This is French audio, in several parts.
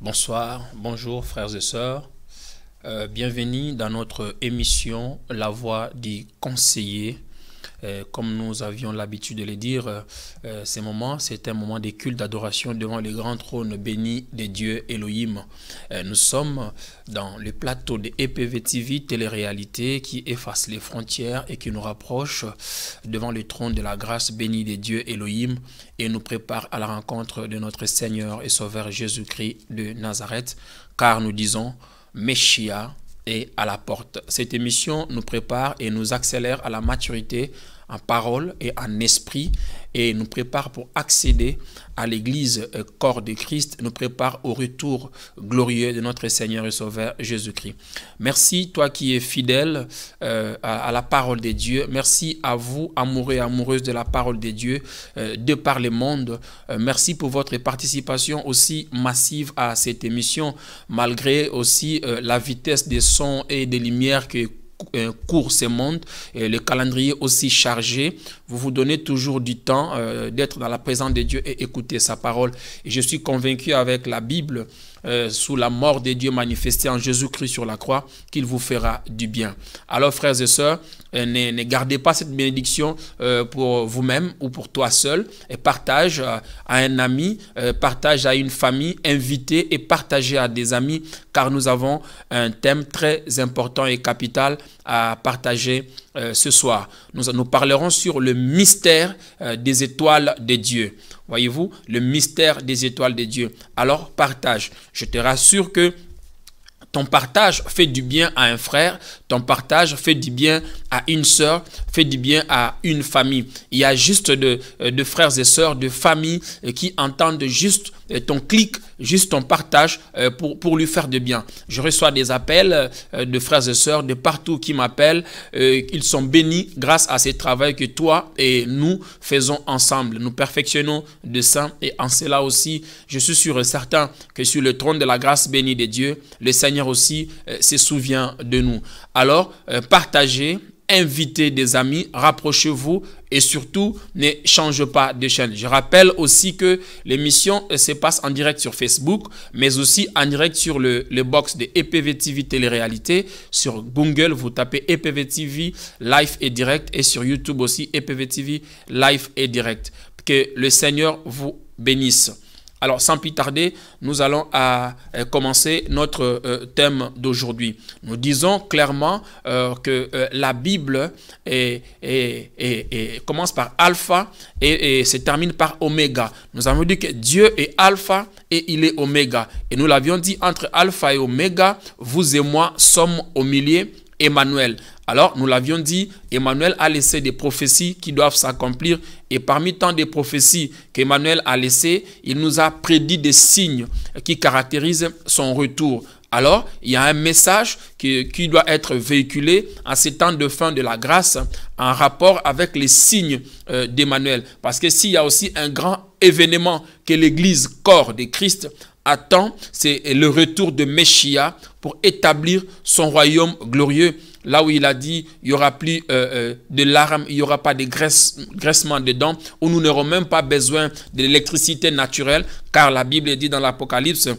Bonsoir, bonjour frères et sœurs, bienvenue dans notre émission La Voix du Conseiller. Comme nous avions l'habitude de le dire, c'est un moment de culte d'adoration devant le grand trône béni de Dieu Elohim. Nous sommes dans le plateau de EPV TV Télé-Réalité qui efface les frontières et qui nous rapproche devant le trône de la grâce bénie de Dieu Elohim et nous prépare à la rencontre de notre Seigneur et Sauveur Jésus-Christ de Nazareth, car nous disons Messia est à la porte. Cette émission nous prépare et nous accélère à la maturité en parole et en esprit et nous prépare pour accéder à l'église corps de Christ, nous prépare au retour glorieux de notre Seigneur et Sauveur Jésus-Christ. Merci toi qui es fidèle à la parole de Dieu. Merci à vous, amoureux et amoureuses de la parole de Dieu de par le monde. Merci pour votre participation aussi massive à cette émission, malgré aussi la vitesse des sons et des lumières que court ce monde, et le calendrier aussi chargé. Vous vous donnez toujours du temps d'être dans la présence de Dieu et écouter sa parole. Et je suis convaincu avec la Bible, sous la mort de Dieu manifestée en Jésus-Christ sur la croix, qu'il vous fera du bien. Alors frères et sœurs, ne gardez pas cette bénédiction pour vous-même ou pour toi seul, et partage à un ami, partage à une famille, invitez et partagez à des amis, car nous avons un thème très important et capital à partager ce soir. Nous parlerons sur le mystère des étoiles de Dieu. Voyez-vous, le mystère des étoiles de Dieu. Alors, partage. Je te rassure que ton partage fait du bien à un frère, ton partage fait du bien à une sœur, fait du bien à une famille. Il y a juste de frères et sœurs, de familles qui entendent juste ton clic, juste ton partage pour lui faire de bien. Je reçois des appels de frères et sœurs de partout qui m'appellent. Ils sont bénis grâce à ce travail que toi et nous faisons ensemble. Nous perfectionnons de ça et en cela aussi, je suis sûr et certain que sur le trône de la grâce bénie de Dieu, le Seigneur aussi se souvient de nous. Alors, partagez, invitez des amis, rapprochez-vous et surtout, ne change pas de chaîne. Je rappelle aussi que l'émission se passe en direct sur Facebook, mais aussi en direct sur le box de EPV TV Télé-Réalité. Sur Google, vous tapez EPV TV Live et Direct et sur YouTube aussi EPV TV Live et Direct. Que le Seigneur vous bénisse. Alors, sans plus tarder, nous allons commencer notre thème d'aujourd'hui. Nous disons clairement que la Bible commence par Alpha et se termine par Oméga. Nous avons dit que Dieu est Alpha et il est Oméga. Et nous l'avions dit, entre Alpha et Oméga, vous et moi sommes au milieu, Emmanuel. Alors, nous l'avions dit, Emmanuel a laissé des prophéties qui doivent s'accomplir. Et parmi tant de prophéties qu'Emmanuel a laissées, il nous a prédit des signes qui caractérisent son retour. Alors, il y a un message qui doit être véhiculé en ces temps de fin de la grâce en rapport avec les signes d'Emmanuel. Parce que s'il y a aussi un grand événement que l'Église corps de Christ attend, c'est le retour de Messia pour établir son royaume glorieux. Là où il a dit, il n'y aura plus de larmes, il n'y aura pas de graissement de dents, où nous n'aurons même pas besoin de l'électricité naturelle, car la Bible dit dans l'Apocalypse,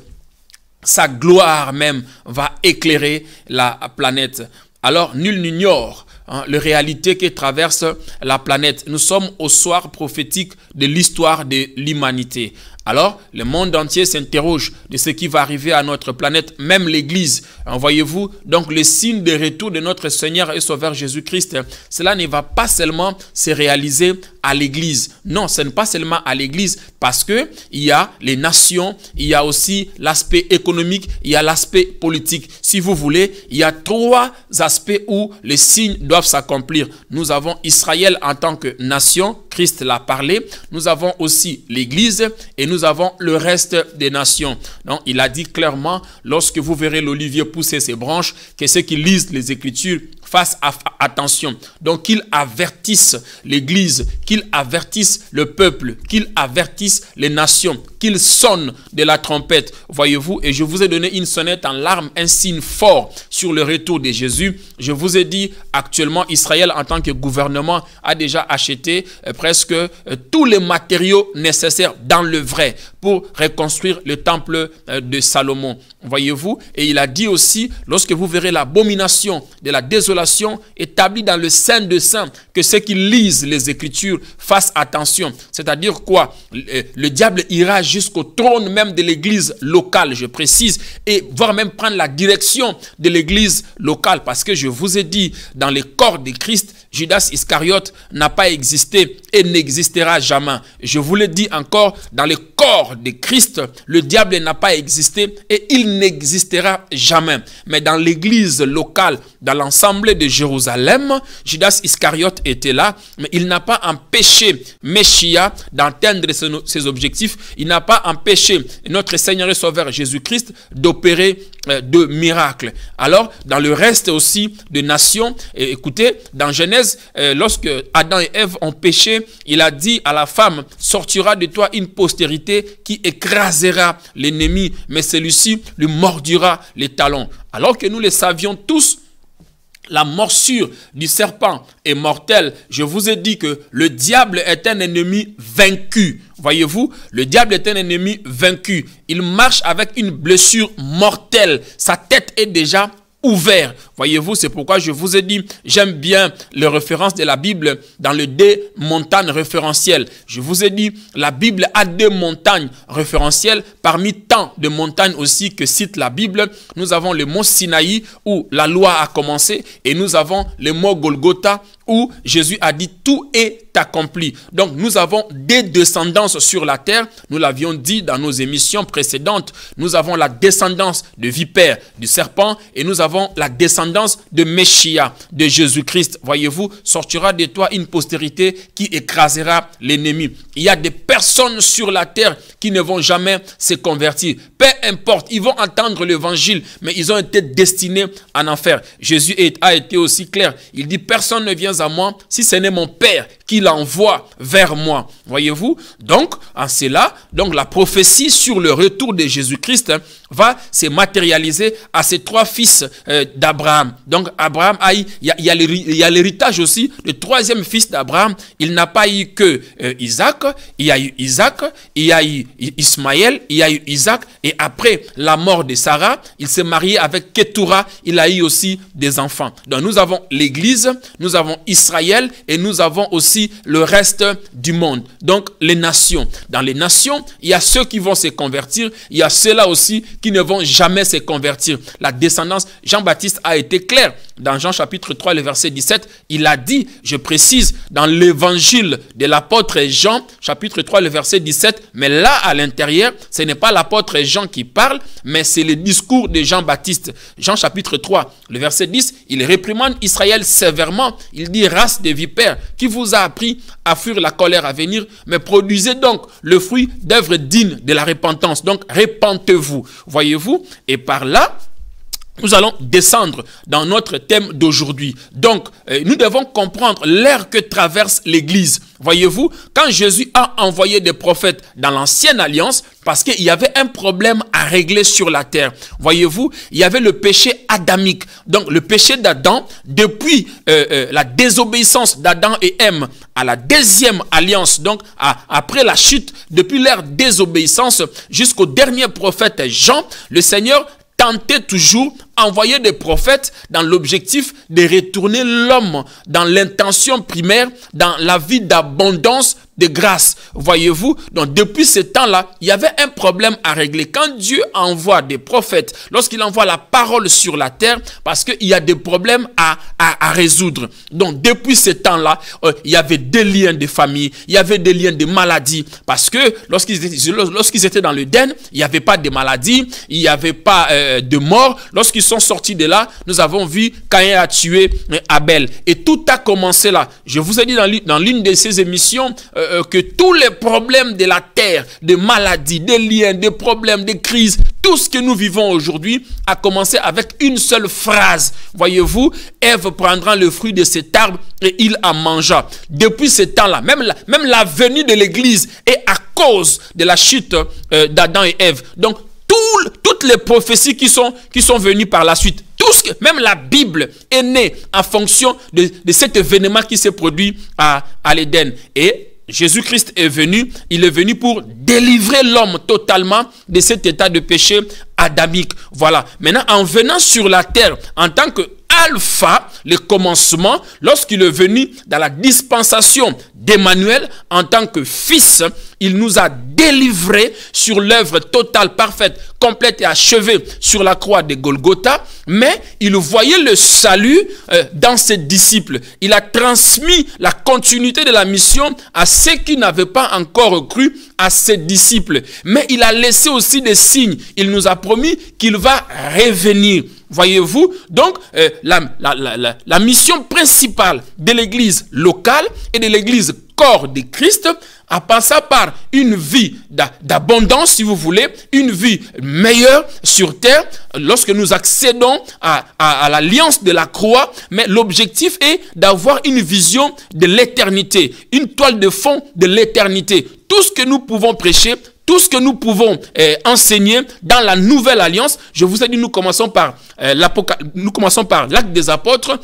sa gloire même va éclairer la planète. Alors, nul n'ignore la réalité qui traverse la planète. Nous sommes au soir prophétique de l'histoire de l'humanité. Alors, le monde entier s'interroge de ce qui va arriver à notre planète, même l'Église. Voyez-vous, donc le signe de retour de notre Seigneur et Sauveur Jésus-Christ, cela ne va pas seulement se réaliser à l'église. Non, ce n'est pas seulement à l'église, parce que il y a les nations, il y a aussi l'aspect économique, il y a l'aspect politique. Si vous voulez, il y a trois aspects où les signes doivent s'accomplir. Nous avons Israël en tant que nation, Christ l'a parlé. Nous avons aussi l'église et nous avons le reste des nations. Donc, il a dit clairement, lorsque vous verrez l'olivier pousser ses branches, que ceux qui lisent les Écritures fassent attention. Donc, qu'ils avertissent l'église, qu'ils avertissent le peuple, qu'ils avertissent les nations, qu'ils sonnent de la trompette. Voyez-vous, et je vous ai donné une sonnette en larmes, un signe fort sur le retour de Jésus. Je vous ai dit, actuellement, Israël, en tant que gouvernement, a déjà acheté presque tous les matériaux nécessaires dans le vrai pour reconstruire le temple de Salomon. Voyez-vous, et il a dit aussi, lorsque vous verrez l'abomination de la désolation établie dans le Saint des Saints, que ceux qui lisent les Écritures fassent attention. C'est-à-dire quoi? Le diable ira jusqu'au trône même de l'église locale, je précise, et voire même prendre la direction de l'église locale, parce que je vous ai dit, dans les corps de Christ, Judas Iscariote n'a pas existé et n'existera jamais. Je vous l'ai dit encore, dans le corps de Christ, le diable n'a pas existé et il n'existera jamais. Mais dans l'église locale, dans l'ensemble de Jérusalem, Judas Iscariote était là, mais il n'a pas empêché Messia d'atteindre ses objectifs. Il n'a pas empêché notre Seigneur et Sauveur Jésus-Christ d'opérer de miracles. Alors, dans le reste aussi des nations, écoutez, dans Genèse, lorsque Adam et Ève ont péché, il a dit à la femme, sortira de toi une postérité qui écrasera l'ennemi, mais celui-ci lui mordira les talons. Alors que nous le savions tous, la morsure du serpent est mortelle. Je vous ai dit que le diable est un ennemi vaincu. Voyez-vous, le diable est un ennemi vaincu. Il marche avec une blessure mortelle. Sa tête est déjà ouvert. Voyez-vous, c'est pourquoi je vous ai dit, j'aime bien les références de la Bible dans les deux montagnes référentielles. Je vous ai dit, la Bible a deux montagnes référentielles parmi tant de montagnes aussi que cite la Bible. Nous avons le mont Sinaï où la loi a commencé et nous avons le mont Golgotha où Jésus a dit tout est accompli. Donc nous avons des descendances sur la terre. Nous l'avions dit dans nos émissions précédentes. Nous avons la descendance de vipère, du serpent, et nous avons la descendance de Messia, de Jésus-Christ. Voyez-vous, sortira de toi une postérité qui écrasera l'ennemi. Il y a des personnes sur la terre qui ne vont jamais se convertir. Peu importe, ils vont entendre l'évangile, mais ils ont été destinés en enfer. Jésus a été aussi clair. Il dit, personne ne vient à moi si ce n'est mon Père qui l'envoie vers moi. Voyez-vous? Donc, en cela, donc la prophétie sur le retour de Jésus-Christ va se matérialiser à ces trois fils d'Abraham. Donc, Abraham il y a l'héritage aussi, le troisième fils d'Abraham. Il n'a pas eu que Isaac, il y a eu Isaac, il y a eu Ismaël, il y a eu Isaac, et après la mort de Sarah, il s'est marié avec Ketura, il a eu aussi des enfants. Donc, nous avons l'Église, nous avons Israël et nous avons aussi le reste du monde. Donc, les nations. Dans les nations, il y a ceux qui vont se convertir, il y a ceux-là aussi qui ne vont jamais se convertir. La descendance, Jean-Baptiste a été clair. Dans Jean chapitre 3, le verset 17, il a dit, je précise, dans l'évangile de l'apôtre Jean, chapitre 3, le verset 17, mais là, à l'intérieur, ce n'est pas l'apôtre Jean qui parle, mais c'est le discours de Jean-Baptiste. Jean chapitre 3, le verset 10, il réprimande Israël sévèrement. Il dit, race de vipères, qui vous a appris à fuir la colère à venir, mais produisez donc le fruit d'œuvres dignes de la repentance. Donc, repentez-vous. Voyez-vous? Et par là, nous allons descendre dans notre thème d'aujourd'hui. Donc, nous devons comprendre l'ère que traverse l'Église. Voyez-vous, quand Jésus a envoyé des prophètes dans l'ancienne alliance, parce qu'il y avait un problème à régler sur la terre. Voyez-vous, il y avait le péché adamique. Donc, le péché d'Adam, depuis la désobéissance d'Adam et Ève à la deuxième alliance, donc après la chute, depuis leur désobéissance jusqu'au dernier prophète Jean, le Seigneur tentait toujours envoyé des prophètes dans l'objectif de retourner l'homme dans l'intention primaire, dans la vie d'abondance, de grâce. Voyez-vous, donc depuis ce temps-là, il y avait un problème à régler. Quand Dieu envoie des prophètes, lorsqu'il envoie la parole sur la terre, parce qu'il y a des problèmes à résoudre. Donc depuis ce temps-là, il y avait des liens de famille, il y avait des liens de maladie, parce que lorsqu'ils étaient dans l'Éden, il n'y avait pas de maladie, il n'y avait pas de mort. Lorsqu'ils sont sortis de là, nous avons vu Caïn a tué Abel. Et tout a commencé là. Je vous ai dit dans l'une de ces émissions, que tous les problèmes de la terre, des maladies, des liens, des problèmes, des crises, tout ce que nous vivons aujourd'hui a commencé avec une seule phrase. Voyez-vous, Ève prendra le fruit de cet arbre et il en mangea. Depuis ce temps-là, même la venue de l'Église est à cause de la chute d'Adam et Ève. Donc, toutes les prophéties qui sont venues par la suite, même la Bible est née en fonction de cet événement qui s'est produit à l'Éden. Et Jésus-Christ est venu, il est venu pour délivrer l'homme totalement de cet état de péché adamique. Voilà. Maintenant, en venant sur la terre, en tant que Alpha, le commencement, lorsqu'il est venu dans la dispensation d'Emmanuel, en tant que fils, il nous a délivrés sur l'œuvre totale, parfaite, complète et achevée sur la croix de Golgotha, mais il voyait le salut dans ses disciples. Il a transmis la continuité de la mission à ceux qui n'avaient pas encore cru, à ses disciples. Mais il a laissé aussi des signes. Il nous a promis qu'il va revenir. Voyez-vous, donc la mission principale de l'église locale et de l'église corps de Christ a passé par une vie d'abondance, si vous voulez, une vie meilleure sur terre, lorsque nous accédons à l'alliance de la croix. Mais l'objectif est d'avoir une vision de l'éternité, une toile de fond de l'éternité. Tout ce que nous pouvons prêcher, tout ce que nous pouvons enseigner dans la nouvelle alliance, je vous ai dit, nous commençons par l'Acte des Apôtres,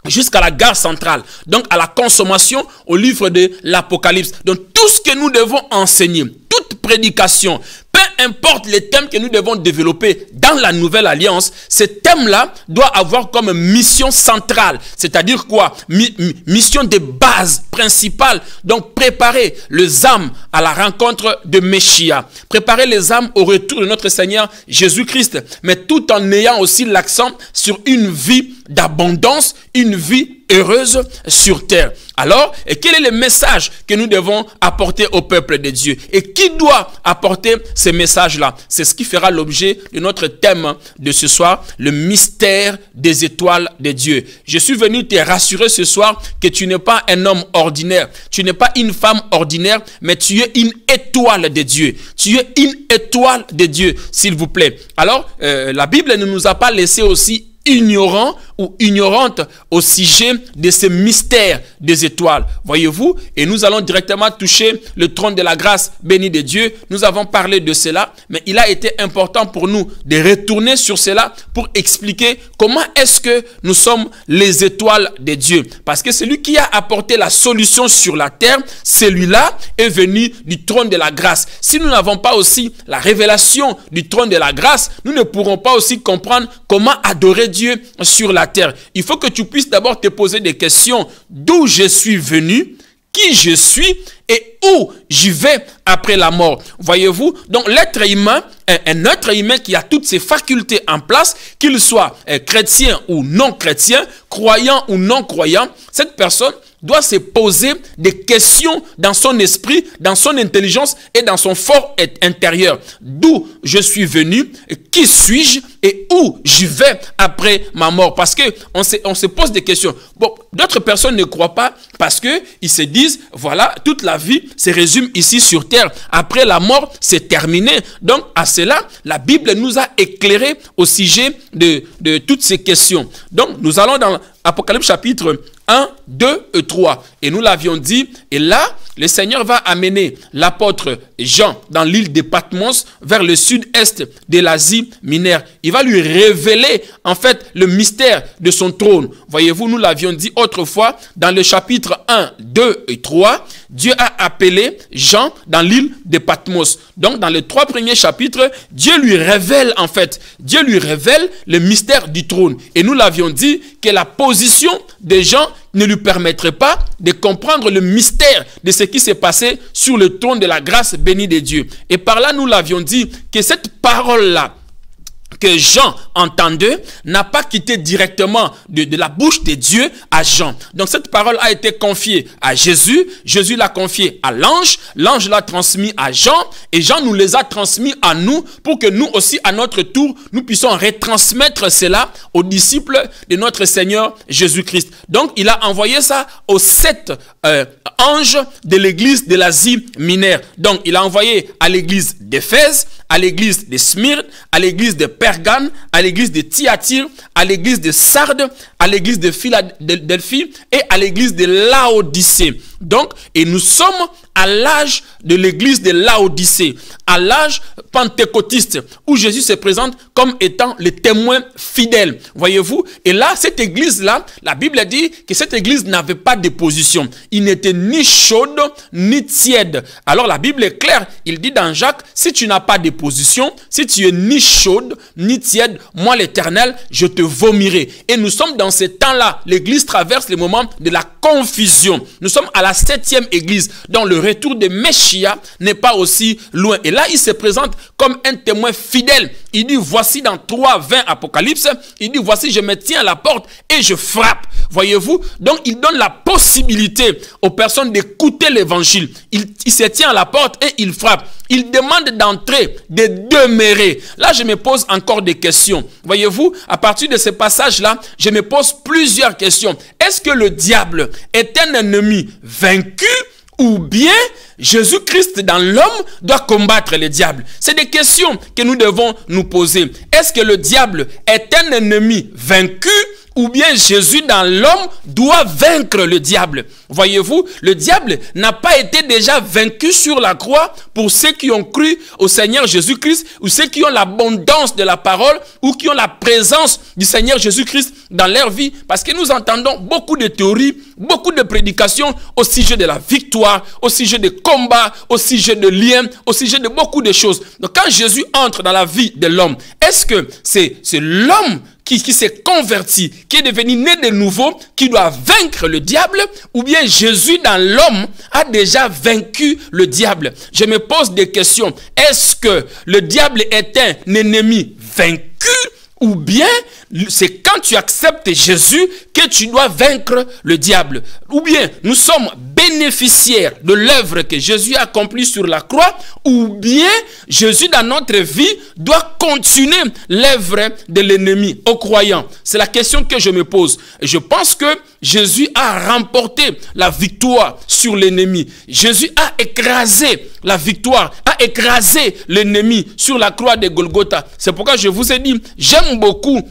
jusqu'à la gare centrale, donc à la consommation au livre de l'Apocalypse. Donc tout ce que nous devons enseigner, toute prédication, peu importe les thèmes que nous devons développer dans la nouvelle alliance, ces thèmes-là doivent avoir comme mission centrale, c'est-à-dire quoi? Mission de base principale. Donc préparer les âmes à la rencontre de Messia, préparer les âmes au retour de notre Seigneur Jésus-Christ, mais tout en ayant aussi l'accent sur une vie d'abondance, une vie heureuse sur terre. Alors, quel est le message que nous devons apporter au peuple de Dieu? Et qui doit apporter ces messages-là? C'est ce qui fera l'objet de notre thème de ce soir, le mystère des étoiles de Dieu. Je suis venu te rassurer ce soir que tu n'es pas un homme ordinaire, tu n'es pas une femme ordinaire, mais tu es une étoile de Dieu. Tu es une étoile de Dieu, s'il vous plaît. Alors, la Bible ne nous a pas laissé aussi ignorant ou ignorante au sujet de ces mystères des étoiles. Voyez-vous, et nous allons directement toucher le trône de la grâce béni de Dieu. Nous avons parlé de cela, mais il a été important pour nous de retourner sur cela pour expliquer comment est-ce que nous sommes les étoiles de Dieu. Parce que celui qui a apporté la solution sur la terre, celui-là est venu du trône de la grâce. Si nous n'avons pas aussi la révélation du trône de la grâce, nous ne pourrons pas aussi comprendre comment adorer Dieu sur la terre. Il faut que tu puisses d'abord te poser des questions. D'où je suis venu, qui je suis et où j'y vais après la mort. Voyez-vous, donc l'être humain, un être humain qui a toutes ses facultés en place, qu'il soit chrétien ou non chrétien, croyant ou non croyant, cette personne doit se poser des questions dans son esprit, dans son intelligence et dans son fort intérieur. D'où je suis venu, qui suis-je et où j'y vais après ma mort? Parce que on se pose des questions. Bon, d'autres personnes ne croient pas parce que ils se disent, voilà, toute la vie se résume ici sur terre. Après la mort, c'est terminé. Donc, à cela, la Bible nous a éclairé au sujet de toutes ces questions. Donc, nous allons dans Apocalypse chapitre 1, 2 et 3. Et nous l'avions dit, et là, le Seigneur va amener l'apôtre Jean dans l'île de Patmos vers le sud-est de l'Asie mineure. Il va lui révéler en fait le mystère de son trône. Voyez-vous, nous l'avions dit autrefois dans le chapitre 1, 2 et 3, Dieu a appelé Jean dans l'île de Patmos. Donc dans les 3 premiers chapitres, Dieu lui révèle en fait, Dieu lui révèle le mystère du trône. Et nous l'avions dit que la position de Jean ne lui permettrait pas de comprendre le mystère de ce qui s'est passé sur le trône de la grâce bénie de Dieu. Et par là, nous l'avions dit que cette parole-là, que Jean entendait, n'a pas quitté directement de la bouche de Dieu à Jean. Donc cette parole a été confiée à Jésus, Jésus l'a confiée à l'ange, l'ange l'a transmis à Jean, et Jean nous les a transmis à nous, pour que nous aussi, à notre tour, nous puissions retransmettre cela aux disciples de notre Seigneur Jésus-Christ. Donc il a envoyé ça aux 7 anges de l'église de l'Asie mineure. Donc il a envoyé à l'église d'Éphèse, à l'église de Smyrne, à l'église de Pergame, à l'église de Thyatire, à l'église de Sardes, à l'église de Philadelphie et à l'église de Laodicée. Donc, et nous sommes à l'âge de l'église de Laodicée, à l'âge pentecôtiste, où Jésus se présente comme étant le témoin fidèle. Voyez-vous? Et là, cette église-là, la Bible dit que cette église n'avait pas de position. Il n'était ni chaude, ni tiède. Alors la Bible est claire. Il dit dans Jacques, si tu n'as pas de position, si tu es ni chaude, ni tiède, moi l'Éternel, je te vomirai. Et nous sommes dans ces temps-là. L'église traverse les moments de la confusion. Nous sommes à la 7e église, dont le retour de Meshia n'est pas aussi loin. Et là, il se présente comme un témoin fidèle. Il dit, voici dans 3:20 Apocalypse, il dit, voici, je me tiens à la porte et je frappe. Voyez-vous? Donc, il donne la possibilité aux personnes d'écouter l'évangile. Il se tient à la porte et il frappe. Il demande d'entrer, de demeurer. Là, je me pose encore des questions. Voyez-vous, à partir de ce passage-là, je me pose plusieurs questions. Est-ce que le diable est un ennemi vaincu ou bien Jésus-Christ dans l'homme doit combattre le diable? C'est des questions que nous devons nous poser. Est-ce que le diable est un ennemi vaincu ou bien Jésus dans l'homme doit vaincre le diable? Voyez-vous, le diable n'a pas été déjà vaincu sur la croix pour ceux qui ont cru au Seigneur Jésus-Christ ou ceux qui ont l'abondance de la parole ou qui ont la présence du Seigneur Jésus-Christ dans leur vie. Parce que nous entendons beaucoup de théories, beaucoup de prédications au sujet de la victoire, au sujet de combats, au sujet de liens, au sujet de beaucoup de choses. Donc quand Jésus entre dans la vie de l'homme, est-ce que c'est l'homme qui s'est converti, qui est devenu né de nouveau, qui doit vaincre le diable, ou bien Jésus dans l'homme a déjà vaincu le diable? Je me pose des questions. Est-ce que le diable est un ennemi vaincu, ou bien c'est quand tu acceptes Jésus que tu dois vaincre le diable? Ou bien nous sommes bénéficiaires de l'œuvre que Jésus a accomplie sur la croix, ou bien Jésus dans notre vie doit continuer l'œuvre de l'ennemi aux croyants? C'est la question que je me pose. Et je pense que Jésus a remporté la victoire sur l'ennemi. Jésus a écrasé la victoire, a écrasé l'ennemi sur la croix de Golgotha. C'est pourquoi je vous ai dit, j'aime beaucoup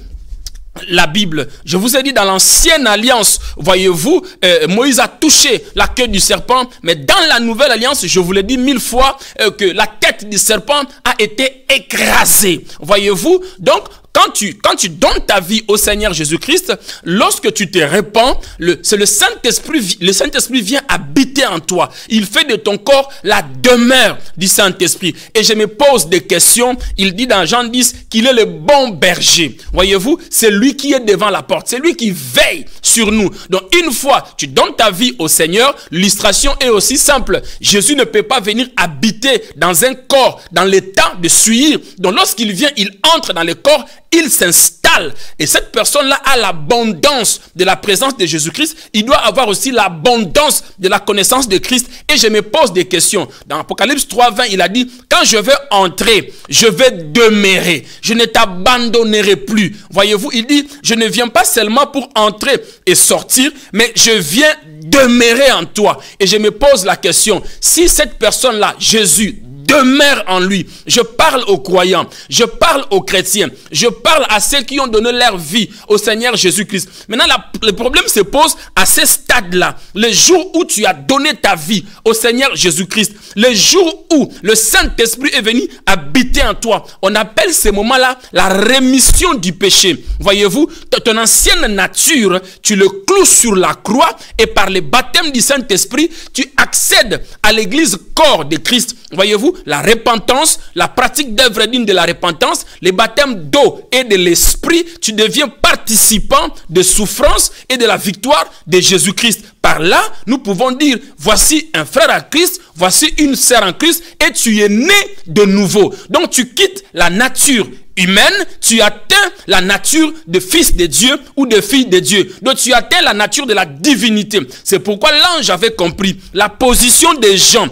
la Bible. Je vous ai dit, dans l'ancienne alliance, voyez-vous, Moïse a touché la queue du serpent, mais dans la nouvelle alliance, je vous l'ai dit 1000 fois, que la tête du serpent a été écrasée. Voyez-vous, donc, quand tu donnes ta vie au Seigneur Jésus-Christ, lorsque tu te répands, c'est le Saint-Esprit vient habiter en toi. Il fait de ton corps la demeure du Saint-Esprit. Et je me pose des questions. Il dit dans Jean 10 qu'il est le bon berger. Voyez-vous, c'est lui qui est devant la porte. C'est lui qui veille sur nous. Donc une fois tu donnes ta vie au Seigneur, l'illustration est aussi simple. Jésus ne peut pas venir habiter dans un corps dans l'état de suivre. Donc lorsqu'il vient, il entre dans le corps, il s'installe. Et cette personne-là a l'abondance de la présence de Jésus-Christ. Il doit avoir aussi l'abondance de la connaissance de Christ. Et je me pose des questions. Dans Apocalypse 3:20, il a dit, quand je vais entrer, je vais demeurer. Je ne t'abandonnerai plus. Voyez-vous, il dit, je ne viens pas seulement pour entrer et sortir, mais je viens demeurer en toi. Et je me pose la question, si cette personne-là, Jésus, demeure en lui. Je parle aux croyants, je parle aux chrétiens, je parle à ceux qui ont donné leur vie au Seigneur Jésus-Christ. Maintenant, le problème se pose à ce stade-là. Le jour où tu as donné ta vie au Seigneur Jésus-Christ, le jour où le Saint-Esprit est venu habiter en toi, on appelle ce moment-là la rémission du péché. Voyez-vous, ton ancienne nature, tu le cloues sur la croix et par le baptême du Saint-Esprit, tu accèdes à l'église corps de Christ. Voyez-vous, la repentance, la pratique d'œuvre digne de la repentance, le baptême d'eau et de l'esprit, tu deviens participant de souffrance et de la victoire de Jésus-Christ. Par là, nous pouvons dire, voici un frère à Christ, voici une sœur en Christ, et tu es né de nouveau. Donc tu quittes la nature humaine, tu atteins la nature de fils de Dieu ou de fille de Dieu. Donc tu atteins la nature de la divinité. C'est pourquoi l'ange avait compris la position des gens.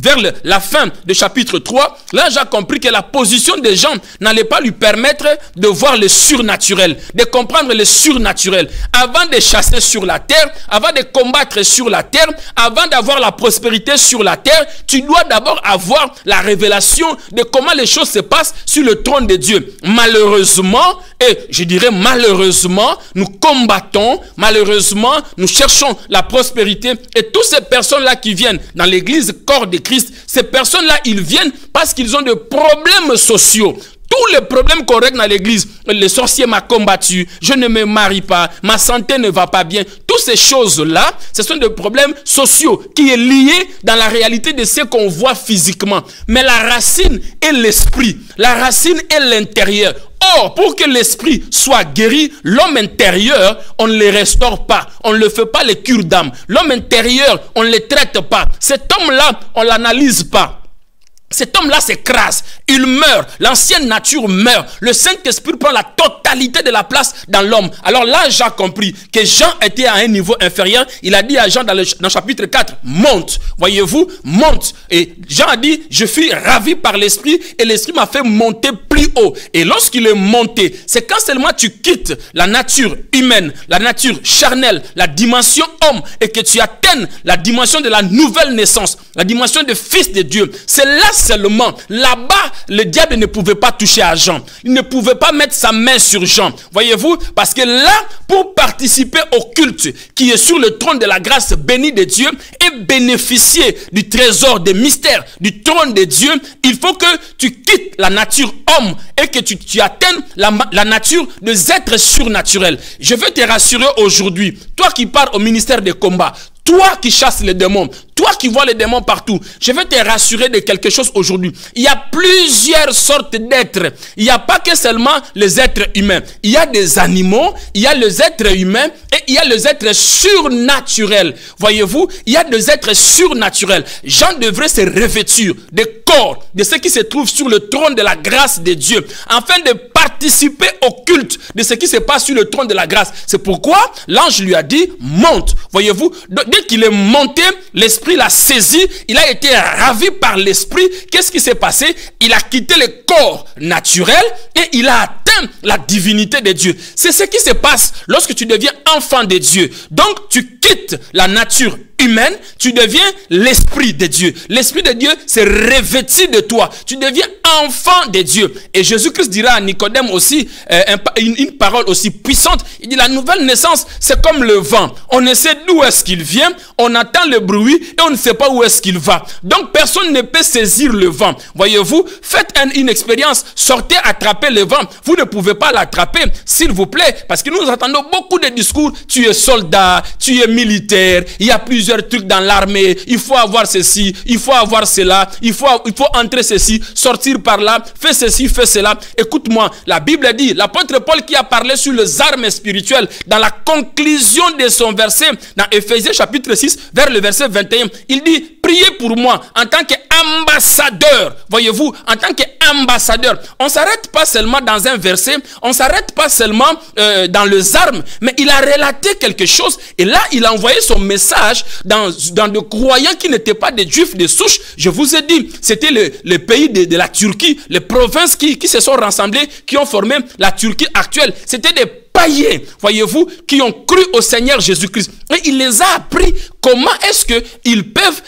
Vers la fin du chapitre 3, l'ange a compris que la position des gens n'allait pas lui permettre de voir le surnaturel, de comprendre le surnaturel. Avant de chasser sur la terre, avant de combattre sur la terre, avant d'avoir la prospérité sur la terre, tu dois d'abord avoir la révélation de comment les choses se passent sur le trône de Dieu. Malheureusement, et je dirais malheureusement, nous combattons, malheureusement, nous cherchons la prospérité, et toutes ces personnes-là qui viennent dans l'église corps de Christ, ces personnes-là, ils viennent parce qu'ils ont des problèmes sociaux. Tous les problèmes qu'on règle dans l'église, le sorcier m'a combattu, je ne me marie pas, ma santé ne va pas bien. Toutes ces choses-là, ce sont des problèmes sociaux qui est lié dans la réalité de ce qu'on voit physiquement. Mais la racine est l'esprit, la racine est l'intérieur. Or, pour que l'esprit soit guéri, l'homme intérieur, on ne le restaure pas. On ne le fait pas les cures d'âme. L'homme intérieur, on ne le traite pas. Cet homme-là, on ne l'analyse pas. Cet homme-là s'écrase, il meurt, l'ancienne nature meurt, le Saint-Esprit prend la totalité de la place dans l'homme. Alors là, Jean a compris que Jean était à un niveau inférieur. Il a dit à Jean dans le chapitre 4, monte, voyez-vous, monte. Et Jean a dit, je suis ravi par l'Esprit et l'Esprit m'a fait monter plus haut. Et lorsqu'il est monté, c'est quand seulement tu quittes la nature humaine, la nature charnelle, la dimension homme et que tu atteignes la dimension de la nouvelle naissance, la dimension de fils de Dieu. C'est là seulement, là-bas, le diable ne pouvait pas toucher à Jean. Il ne pouvait pas mettre sa main sur Jean. Voyez-vous, parce que là, pour participer au culte qui est sur le trône de la grâce bénie de Dieu et bénéficier du trésor des mystères du trône de Dieu, il faut que tu quittes la nature homme et que tu atteignes la nature des êtres surnaturels. Je veux te rassurer aujourd'hui, toi qui pars au ministère des combats, toi qui chasses les démons, toi qui vois les démons partout, je veux te rassurer de quelque chose aujourd'hui. Il y a plusieurs sortes d'êtres. Il n'y a pas que seulement les êtres humains. Il y a des animaux, il y a les êtres humains et il y a les êtres surnaturels. Voyez-vous, il y a des êtres surnaturels. Jean devrait se revêtir des corps de ce qui se trouve sur le trône de la grâce de Dieu, afin de participer au culte de ce qui se passe sur le trône de la grâce. C'est pourquoi l'ange lui a dit, monte. Voyez-vous, dès qu'il est monté, l'esprit l'a saisi, il a été ravi par l'esprit. Qu'est-ce qui s'est passé? Il a quitté le corps naturel et il a atteint la divinité de Dieu. C'est ce qui se passe lorsque tu deviens enfant de Dieu. Donc tu quittes la nature humaine, tu deviens l'esprit de Dieu. L'esprit de Dieu s'est revêtu de toi. Tu deviens enfant de Dieu. Et Jésus-Christ dira à Nicodème aussi une parole aussi puissante. Il dit, la nouvelle naissance, c'est comme le vent. On ne sait d'où est-ce qu'il vient, on entend le bruit et on ne sait pas où est-ce qu'il va. Donc personne ne peut saisir le vent. Voyez-vous, faites une expérience, sortez attraper le vent. Vous ne pouvez pas l'attraper, s'il vous plaît, parce que nous entendons beaucoup de discours. Tu es soldat, tu es militaire, il y a plusieurs trucs dans l'armée, il faut avoir ceci, il faut avoir cela, il faut entrer ceci, sortir par là, fais ceci, fais cela. Écoute-moi, la Bible dit, l'apôtre Paul qui a parlé sur les armes spirituelles, dans la conclusion de son verset, dans Éphésiens chapitre 6, vers le verset 21, il dit, priez pour moi en tant qu'ambassadeur. Voyez-vous, en tant qu'ambassadeur, on ne s'arrête pas seulement dans un verset, on ne s'arrête pas seulement dans les armes, mais il a relaté quelque chose, et là, il a envoyé son message dans des croyants qui n'étaient pas des juifs de souche. Je vous ai dit, c'était le pays de la Turquie, les provinces qui se sont rassemblées, qui ont formé la Turquie actuelle. C'était des païens, voyez-vous, qui ont cru au Seigneur Jésus-Christ. Et il les a appris comment est-ce qu'ils peuvent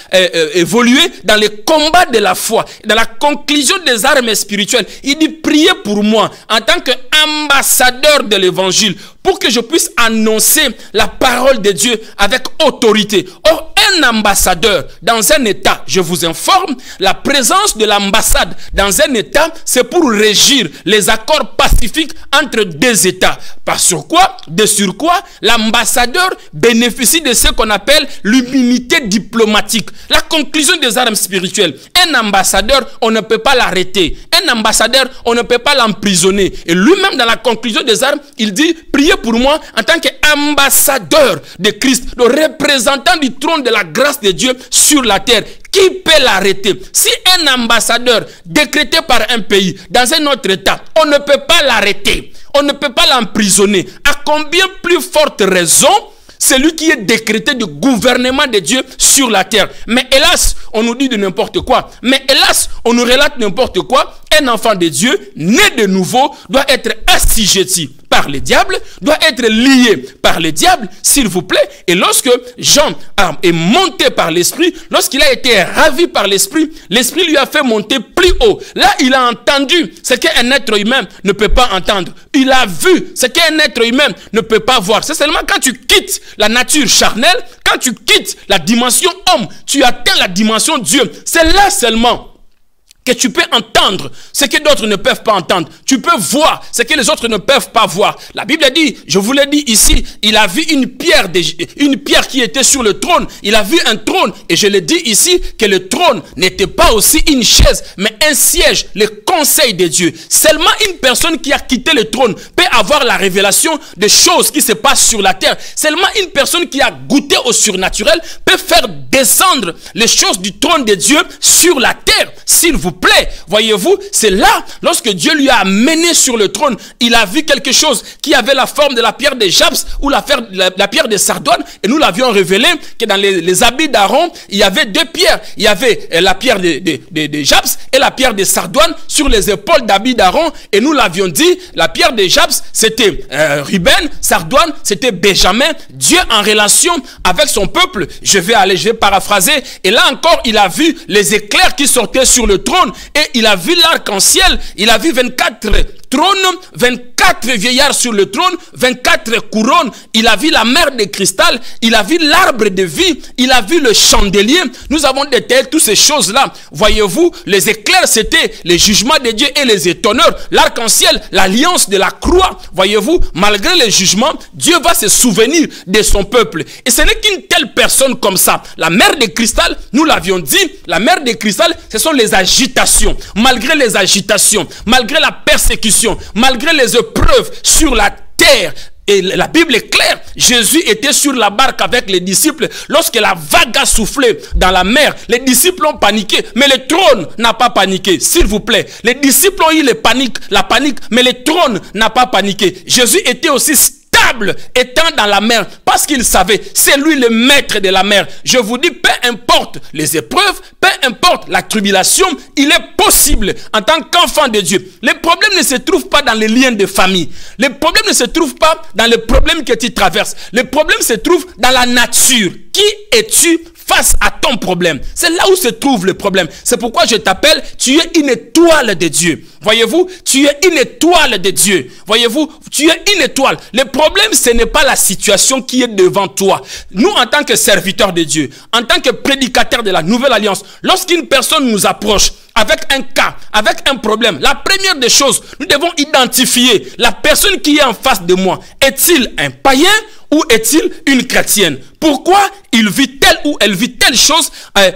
évoluer dans les combats de la foi, dans la conclusion des armes spirituelles. Il dit, priez pour moi en tant qu'ambassadeur de l'évangile, pour que je puisse annoncer la parole de Dieu avec autorité. Or, un ambassadeur dans un État, je vous informe, la présence de l'ambassade dans un État, c'est pour régir les accords pacifiques entre deux États. De surcroît, l'ambassadeur bénéficie de ce qu'on appelle l'immunité diplomatique, la conclusion des armes spirituelles. Un ambassadeur, on ne peut pas l'arrêter. Un ambassadeur, on ne peut pas l'emprisonner. Et lui-même, dans la conclusion des armes, il dit, priez pour moi en tant qu'ambassadeur de Christ, le représentant du trône de la grâce de Dieu sur la terre. Qui peut l'arrêter? Si un ambassadeur décrété par un pays dans un autre État, on ne peut pas l'arrêter, on ne peut pas l'emprisonner. À combien plus forte raison celui qui est décrété de gouvernement de Dieu sur la terre? Mais hélas, on nous dit de n'importe quoi. Mais hélas, on nous relate n'importe quoi. Un enfant de Dieu, né de nouveau, doit être assujetti par le diable, doit être lié par le diable, s'il vous plaît. Et lorsque Jean est monté par l'Esprit, lorsqu'il a été ravi par l'Esprit, l'Esprit lui a fait monter plus haut. Là, il a entendu ce qu'un être humain ne peut pas entendre. Il a vu ce qu'un être humain ne peut pas voir. C'est seulement quand tu quittes la nature charnelle, quand tu quittes la dimension homme, tu atteins la dimension Dieu. C'est là seulement que tu peux entendre ce que d'autres ne peuvent pas entendre. Tu peux voir ce que les autres ne peuvent pas voir. La Bible dit, je vous l'ai dit ici, il a vu une pierre qui était sur le trône. Il a vu un trône. Et je l'ai dit ici que le trône n'était pas aussi une chaise, mais un siège, le conseil de Dieu. Seulement une personne qui a quitté le trône peut avoir la révélation des choses qui se passent sur la terre. Seulement une personne qui a goûté au surnaturel peut faire descendre les choses du trône de Dieu sur la terre. S'il vous plaît, voyez-vous, c'est là, lorsque Dieu lui a amené sur le trône, il a vu quelque chose qui avait la forme de la pierre de Japs ou la pierre de Sardoine, et nous l'avions révélé que dans les habits d'Aaron, il y avait deux pierres. Il y avait la pierre de Japs et la pierre de Sardoine sur les épaules d'habits d'Aaron, et nous l'avions dit, la pierre de Japs, c'était Ruben, Sardoine, c'était Benjamin, Dieu en relation avec son peuple. Je vais paraphraser, et là encore, il a vu les éclairs qui sortaient sur le trône, et il a vu l'arc-en-ciel, il a vu 24 trônes, 24 vieillards sur le trône, 24 couronnes, il a vu la mer de cristal, il a vu l'arbre de vie, il a vu le chandelier. Nous avons détaillé toutes ces choses-là. Voyez-vous, les éclairs, c'était les jugements de Dieu et les étonneurs. L'arc-en-ciel, l'alliance de la croix. Voyez-vous, malgré les jugements, Dieu va se souvenir de son peuple. Et ce n'est qu'une telle personne comme ça. La mer de cristal, nous l'avions dit, la mer de cristal, ce sont les agitations. Malgré les agitations, malgré la persécution, malgré les épreuves sur la terre, et la Bible est claire, Jésus était sur la barque avec les disciples. Lorsque la vague a soufflé dans la mer, les disciples ont paniqué, mais le trône n'a pas paniqué. S'il vous plaît, les disciples ont eu la panique, mais le trône n'a pas paniqué. Jésus était aussi stable étant dans la mer, parce qu'il savait, c'est lui le maître de la mer. Je vous dis, peu importe les épreuves, peu importe la tribulation, il est possible en tant qu'enfant de Dieu. Le problème ne se trouve pas dans les liens de famille. Le problème ne se trouve pas dans les problèmes que tu traverses. Le problème se trouve dans la nature. Qui es-tu face à ton problème? C'est là où se trouve le problème. C'est pourquoi je t'appelle, tu es une étoile de Dieu. Voyez-vous, tu es une étoile de Dieu. Voyez-vous, tu es une étoile. Le problème, ce n'est pas la situation qui est devant toi. Nous, en tant que serviteurs de Dieu, en tant que prédicateurs de la nouvelle alliance, lorsqu'une personne nous approche avec un cas, avec un problème, la première des choses, nous devons identifier la personne qui est en face de moi. Est-il un païen ou est-il une chrétienne? Pourquoi il vit telle ou elle vit telle chose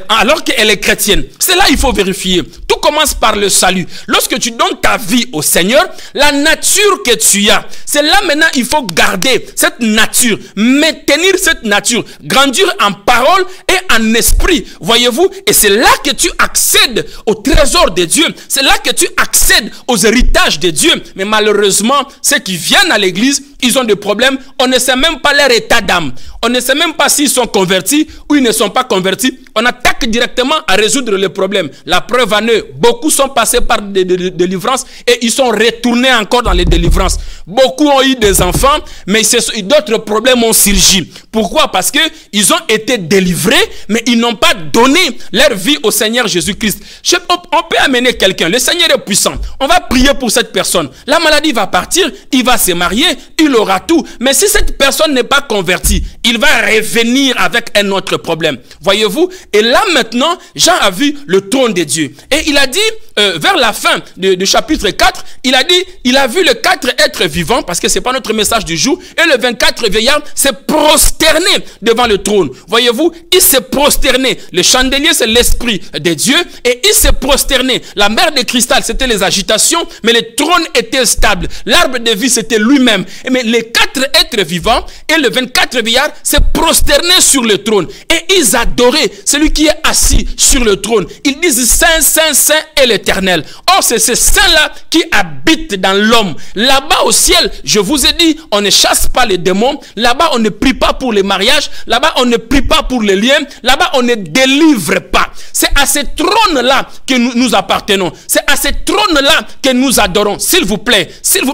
alors qu'elle est chrétienne? C'est là il faut vérifier. Tout commence par le salut. Lorsque tu donnes ta vie au Seigneur, la nature que tu as, c'est là maintenant il faut garder cette nature, maintenir cette nature, grandir en parole et en esprit. Voyez-vous? Et c'est là que tu accèdes au trésor de Dieu. C'est là que tu accèdes aux héritages de Dieu. Mais malheureusement, ceux qui viennent à l'église, ils ont des problèmes. On ne sait même pas leur état d'âme. On ne sait même pas s'ils sont convertis ou ils ne sont pas convertis. On attaque directement à résoudre le problème. La preuve en eux, beaucoup sont passés par des délivrances et ils sont retournés encore dans les délivrances. Beaucoup ont eu des enfants, mais d'autres problèmes ont surgi. Pourquoi? Parce qu'ils ont été délivrés, mais ils n'ont pas donné leur vie au Seigneur Jésus-Christ. On peut amener quelqu'un, le Seigneur est puissant. On va prier pour cette personne. La maladie va partir, il va se marier, il aura tout. Mais si cette personne n'est pas convertie, il va revenir avec un autre problème. Voyez-vous? Et là maintenant, Jean a vu le trône de Dieu. Et il a dit, vers la fin du chapitre 4, il a dit, il a vu les 4 êtres vivants, parce que ce n'est pas notre message du jour, et le 24 vieillard s'est prosterné devant le trône. Voyez-vous, il s'est prosterné. Le chandelier, c'est l'esprit de Dieu, et il s'est prosterné. La mer de cristal, c'était les agitations, mais le trône était stable. L'arbre de vie, c'était lui-même. Mais les 4 êtres vivants et le 24 vieillard s'est prosterné sur le trône, et ils adoraient celui qui est assis sur le trône. Ils disent Saint, Saint, Saint est l'Éternel. Or, c'est ce Saint-là qui habite dans l'homme. Là-bas au ciel, je vous ai dit, on ne chasse pas les démons. Là-bas, on ne prie pas pour les mariages. Là-bas, on ne prie pas pour les liens. Là-bas, on ne délivre pas. C'est à ce trône-là que nous appartenons. C'est à ce trône-là que nous adorons. S'il vous plaît,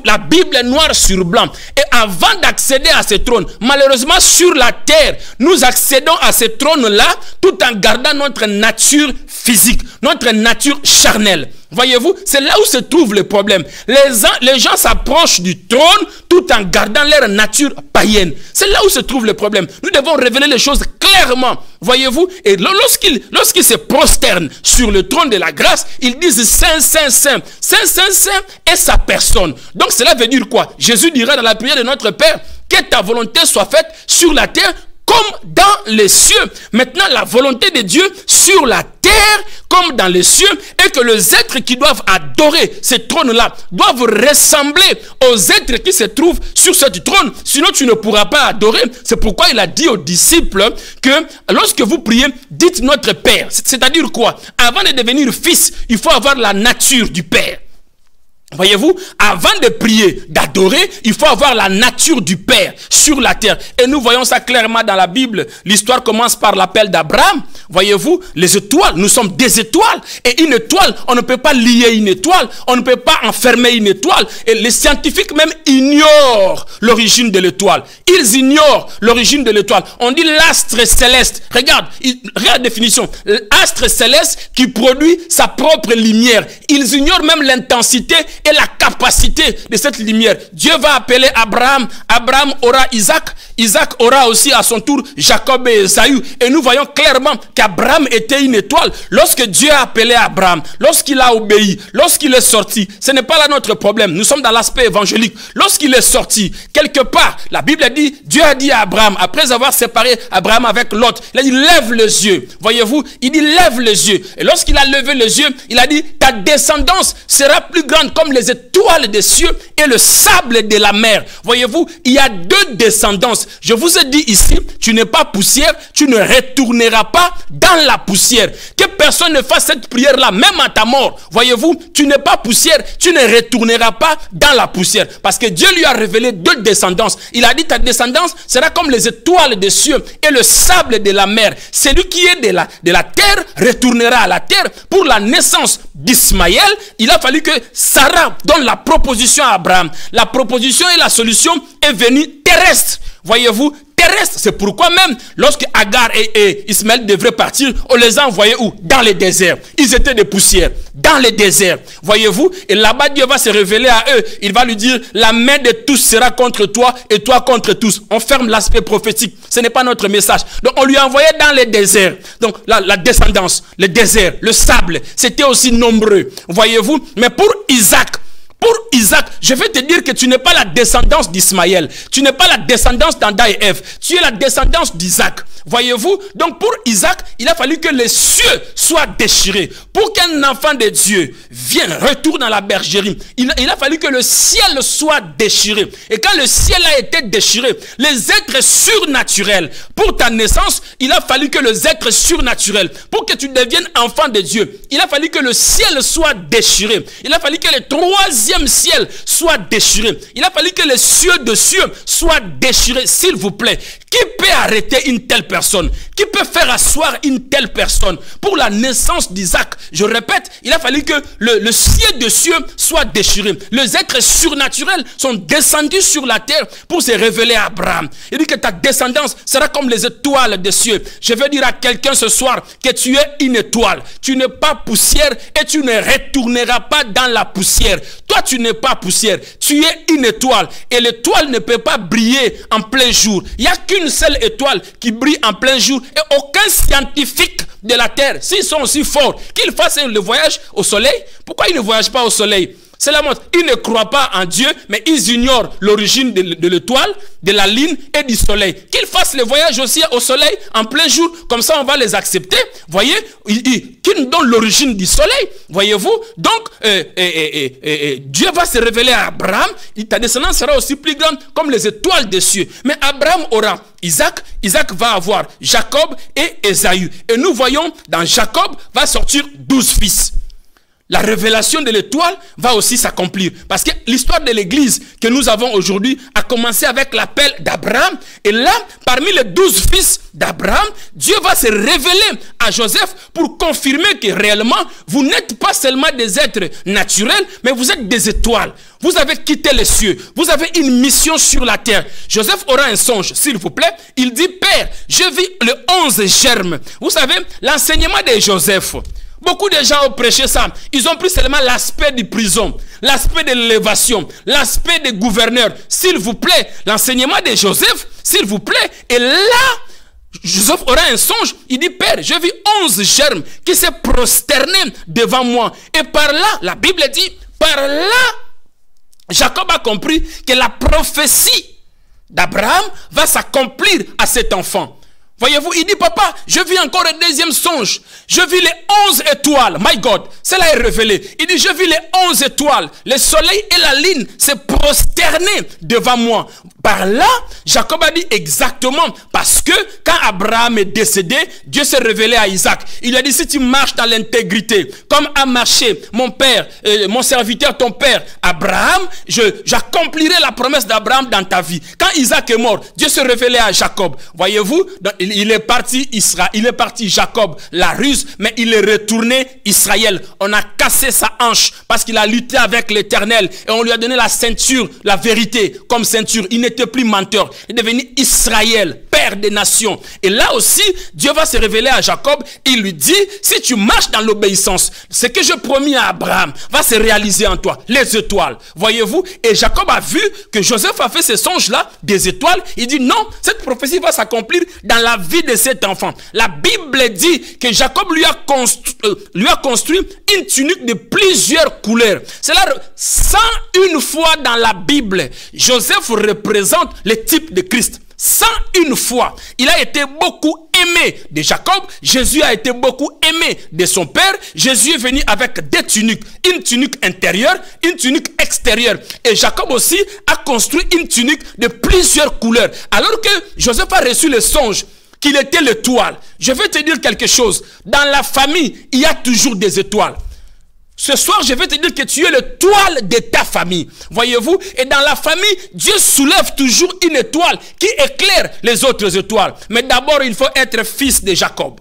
la Bible est noire sur blanc. Et avant d'accéder à ce trône, malheureusement, sur la terre, nous accédons à ce trône-là tout en gardant notre nature physique, notre nature charnelle. Voyez-vous, c'est là où se trouve le problème. Les gens s'approchent du trône tout en gardant leur nature païenne. C'est là où se trouve le problème. Nous devons révéler les choses clairement. Voyez-vous, et lorsqu'ils se prosternent sur le trône de la grâce, ils disent Saint, Saint, Saint. Saint, Saint, Saint est sa personne. Donc cela veut dire quoi? Jésus dira dans la prière de notre Père, que ta volonté soit faite sur la terre comme dans les cieux. Maintenant, la volonté de Dieu sur la terre comme dans les cieux, et que les êtres qui doivent adorer ce trône-là doivent ressembler aux êtres qui se trouvent sur ce trône. Sinon, tu ne pourras pas adorer. C'est pourquoi il a dit aux disciples que lorsque vous priez, dites notre Père. C'est-à-dire quoi? Avant de devenir fils, il faut avoir la nature du Père. Voyez-vous, avant de prier, d'adorer, il faut avoir la nature du Père sur la terre. Et nous voyons ça clairement dans la Bible. L'histoire commence par l'appel d'Abraham. Voyez-vous, les étoiles, nous sommes des étoiles. Et une étoile, on ne peut pas lier une étoile. On ne peut pas enfermer une étoile. Et les scientifiques même ignorent l'origine de l'étoile. Ils ignorent l'origine de l'étoile. On dit l'astre céleste. Regarde la définition. L'astre céleste qui produit sa propre lumière. Ils ignorent même l'intensité et la capacité de cette lumière. Dieu va appeler Abraham. Abraham aura Isaac. Isaac aura aussi à son tour Jacob et Esaü. Et nous voyons clairement qu'Abraham était une étoile. Lorsque Dieu a appelé Abraham, lorsqu'il a obéi, lorsqu'il est sorti, ce n'est pas là notre problème. Nous sommes dans l'aspect évangélique. Lorsqu'il est sorti, quelque part, la Bible dit, Dieu a dit à Abraham, après avoir séparé Abraham avec Lot, il a dit, lève les yeux. Voyez-vous, il dit, lève les yeux. Et lorsqu'il a levé les yeux, il a dit, ta descendance sera plus grande comme les étoiles des cieux et le sable de la mer. Voyez-vous, il y a 2 descendances. Je vous ai dit ici, tu n'es pas poussière, tu ne retourneras pas dans la poussière. Que personne ne fasse cette prière-là, même à ta mort. Voyez-vous, tu n'es pas poussière, tu ne retourneras pas dans la poussière. Parce que Dieu lui a révélé 2 descendances. Il a dit, ta descendance sera comme les étoiles des cieux et le sable de la mer. Celui qui est de la terre retournera à la terre. Pour la naissance d'Ismaël, il a fallu que Sarah donne la proposition à Abraham. La proposition et la solution est venue terrestre. Voyez-vous, terrestre. C'est pourquoi même, lorsque Agar et Ismaël devraient partir, on les a envoyés où? Dans les déserts. Ils étaient des poussières. Dans les déserts. Voyez-vous, et là-bas, Dieu va se révéler à eux. Il va lui dire, la main de tous sera contre toi et toi contre tous. On ferme l'aspect prophétique. Ce n'est pas notre message. Donc, on lui a envoyé dans les déserts. Donc, la descendance, le désert, le sable, c'était aussi nombreux. Voyez-vous, mais pour Isaac, je vais te dire que tu n'es pas la descendance d'Ismaël. Tu n'es pas la descendance d'Adam et Ève. Tu es la descendance d'Isaac. Voyez-vous? Donc pour Isaac, il a fallu que les cieux soient déchirés. Pour qu'un enfant de Dieu vienne, retourne dans la bergerie, il a fallu que le ciel soit déchiré. Et quand le ciel a été déchiré, les êtres surnaturels, pour ta naissance, il a fallu que les êtres surnaturels, pour que tu deviennes enfant de Dieu, il a fallu que le ciel soit déchiré. Il a fallu que le 3e 7e ciel soit déchiré. Il a fallu que les cieux de cieux soient déchirés, s'il vous plaît. Qui peut arrêter une telle personne? Qui peut faire asseoir une telle personne? Pour la naissance d'Isaac, je répète, il a fallu que le ciel de cieux soit déchiré. Les êtres surnaturels sont descendus sur la terre pour se révéler à Abraham. Il dit que ta descendance sera comme les étoiles des cieux. Je veux dire à quelqu'un ce soir que tu es une étoile. Tu n'es pas poussière et tu ne retourneras pas dans la poussière. Toi, tu n'es pas poussière. Tu es une étoile. Et l'étoile ne peut pas briller en plein jour. Il n'y a qu'une seule étoile qui brille en plein jour. Et aucun scientifique de la terre, s'ils sont aussi forts, qu'ils fassent le voyage au soleil. Pourquoi ils ne voyagent pas au soleil? C'est la montre. Ils ne croient pas en Dieu, mais ils ignorent l'origine de l'étoile, de la lune et du soleil. Qu'ils fassent le voyage aussi au soleil en plein jour, comme ça on va les accepter. Voyez, qu'ils nous donnent l'origine du soleil. Voyez-vous, donc Dieu va se révéler à Abraham. Ta descendance sera aussi plus grande comme les étoiles des cieux. Mais Abraham aura Isaac, Isaac va avoir Jacob et Ésaü. Et nous voyons dans Jacob va sortir 12 fils. La révélation de l'étoile va aussi s'accomplir. Parce que l'histoire de l'église que nous avons aujourd'hui a commencé avec l'appel d'Abraham. Et là, parmi les 12 fils d'Abraham, Dieu va se révéler à Joseph pour confirmer que réellement, vous n'êtes pas seulement des êtres naturels, mais vous êtes des étoiles. Vous avez quitté les cieux. Vous avez une mission sur la terre. Joseph aura un songe, s'il vous plaît. Il dit, Père, je vis le 11 germe. Vous savez, l'enseignement de Joseph. Beaucoup de gens ont prêché ça. Ils ont pris seulement l'aspect de prison, l'aspect de l'élévation, l'aspect des gouverneurs. S'il vous plaît, l'enseignement de Joseph, s'il vous plaît. Et là, Joseph aura un songe. Il dit, Père, je vis 11 germes qui se prosternaient devant moi. Et par là, la Bible dit, par là, Jacob a compris que la prophétie d'Abraham va s'accomplir à cet enfant. Voyez-vous, il dit, papa, je vis encore un deuxième songe. Je vis les 11 étoiles. My God, cela est révélé. Il dit, je vis les 11 étoiles. Le soleil et la lune se prosternaient devant moi. Par là, Jacob a dit exactement, parce que quand Abraham est décédé, Dieu s'est révélé à Isaac. Il a dit, si tu marches dans l'intégrité, comme a marché mon père, mon serviteur, ton père, Abraham, j'accomplirai la promesse d'Abraham dans ta vie. Quand Isaac est mort, Dieu s'est révélé à Jacob. Voyez-vous, il est parti Israël, il est parti Jacob, la ruse, mais il est retourné Israël. On a cassé sa hanche parce qu'il a lutté avec l'Éternel et on lui a donné la ceinture, la vérité comme ceinture. Il n'était plus menteur, il est devenu Israël, père des nations. Et là aussi, Dieu va se révéler à Jacob. Il lui dit, si tu marches dans l'obéissance, ce que je promis à Abraham va se réaliser en toi, les étoiles. Voyez-vous, et Jacob a vu que Joseph a fait ce songe-là, des étoiles. Il dit non, cette prophétie va s'accomplir dans la vie de cet enfant. La Bible dit que Jacob lui a construit une tunique de plusieurs couleurs. C'est là, 101 fois dans la Bible, Joseph représente le type de Christ. 101 fois. Il a été beaucoup aimé de Jacob. Jésus a été beaucoup aimé de son père. Jésus est venu avec deux tuniques. Une tunique intérieure, une tunique extérieure. Et Jacob aussi a construit une tunique de plusieurs couleurs. Alors que Joseph a reçu le songe qu'il était l'étoile. Je vais te dire quelque chose. Dans la famille, il y a toujours des étoiles. Ce soir, je vais te dire que tu es l'étoile de ta famille. Voyez-vous? Et dans la famille, Dieu soulève toujours une étoile qui éclaire les autres étoiles. Mais d'abord, il faut être fils de Jacob.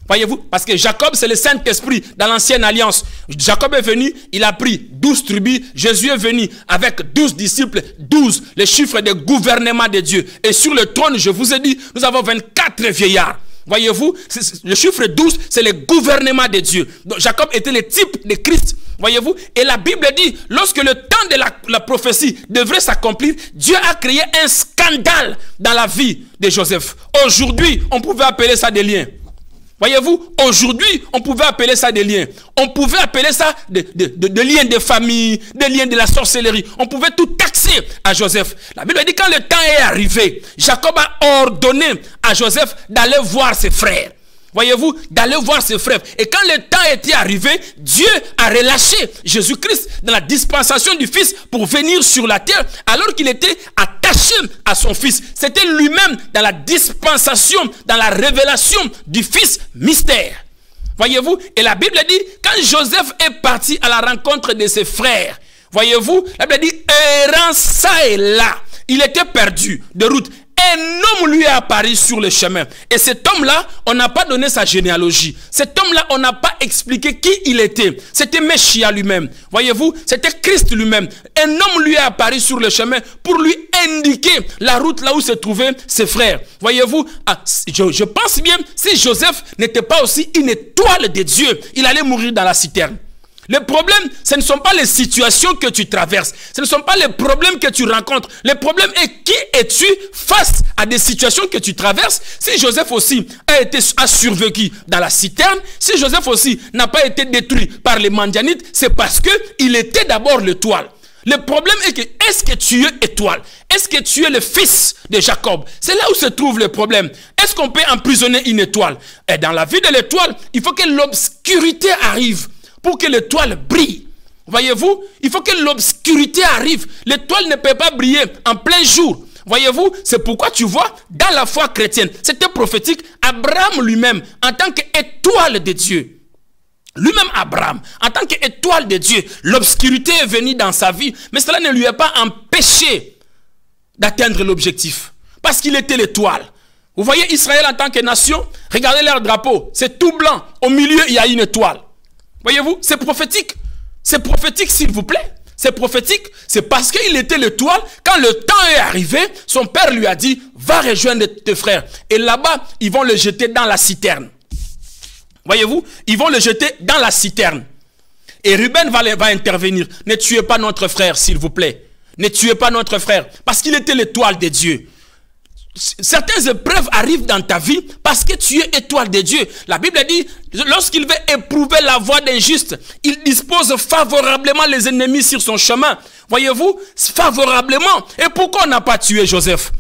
Voyez-vous? Parce que Jacob, c'est le Saint-Esprit dans l'ancienne alliance. Jacob est venu, il a pris 12 tribus. Jésus est venu avec 12 disciples, 12, le chiffre de gouvernement de Dieu. Et sur le trône, je vous ai dit, nous avons 24 vieillards. Voyez-vous, le chiffre 12, c'est le gouvernement de Dieu. Donc Jacob était le type de Christ. Voyez-vous, et la Bible dit, lorsque le temps de la prophétie devrait s'accomplir, Dieu a créé un scandale dans la vie de Joseph. Aujourd'hui, on pouvait appeler ça des liens. Voyez-vous, aujourd'hui, on pouvait appeler ça des liens. On pouvait appeler ça des liens de famille, des liens de la sorcellerie. On pouvait tout taxer à Joseph. La Bible dit, quand le temps est arrivé, Jacob a ordonné à Joseph d'aller voir ses frères. Voyez-vous, d'aller voir ses frères. Et quand le temps était arrivé, Dieu a relâché Jésus-Christ dans la dispensation du Fils pour venir sur la terre alors qu'il était attaché à son Fils. C'était lui-même dans la dispensation, dans la révélation du Fils mystère. Voyez-vous, et la Bible dit, quand Joseph est parti à la rencontre de ses frères, Voyez-vous, la Bible dit, errant ça et là, il était perdu de route. Un homme lui est apparu sur le chemin. Et cet homme-là, on n'a pas donné sa généalogie. Cet homme-là, on n'a pas expliqué qui il était. C'était Meshia lui-même. Voyez-vous, c'était Christ lui-même. Un homme lui est apparu sur le chemin pour lui indiquer la route là où se trouvaient ses frères. Voyez-vous, je pense bien, si Joseph n'était pas aussi une étoile de Dieu, il allait mourir dans la citerne. Le problème, ce ne sont pas les situations que tu traverses. Ce ne sont pas les problèmes que tu rencontres. Le problème est qui es-tu face à des situations que tu traverses. Si Joseph aussi a survécu dans la citerne, si Joseph aussi n'a pas été détruit par les Madianites, c'est parce qu'il était d'abord l'étoile. Le problème est que, est-ce que tu es étoile? Est-ce que tu es le fils de Jacob? C'est là où se trouve le problème. Est-ce qu'on peut emprisonner une étoile? Et dans la vie de l'étoile, il faut que l'obscurité arrive pour que l'étoile brille. Voyez-vous, il faut que l'obscurité arrive. L'étoile ne peut pas briller en plein jour. Voyez-vous, c'est pourquoi tu vois, dans la foi chrétienne, c'était prophétique, Abraham lui-même, en tant qu'étoile de Dieu, lui-même Abraham, en tant qu'étoile de Dieu, l'obscurité est venue dans sa vie, mais cela ne lui a pas empêché d'atteindre l'objectif, parce qu'il était l'étoile. Vous voyez Israël en tant que nation, regardez leur drapeau, c'est tout blanc, au milieu il y a une étoile. Voyez-vous, c'est prophétique. C'est prophétique, s'il vous plaît. C'est prophétique. C'est parce qu'il était l'étoile. Quand le temps est arrivé, son père lui a dit, va rejoindre tes frères. Et là-bas, ils vont le jeter dans la citerne. Voyez-vous, ils vont le jeter dans la citerne. Et Ruben va intervenir. Ne tuez pas notre frère, s'il vous plaît. Ne tuez pas notre frère. Parce qu'il était l'étoile de Dieu. Certaines épreuves arrivent dans ta vie parce que tu es étoile de Dieu. La Bible dit, lorsqu'il veut éprouver la voie d'un juste, il dispose favorablement les ennemis sur son chemin. Voyez-vous, favorablement. Et pourquoi on n'a pas tué Joseph?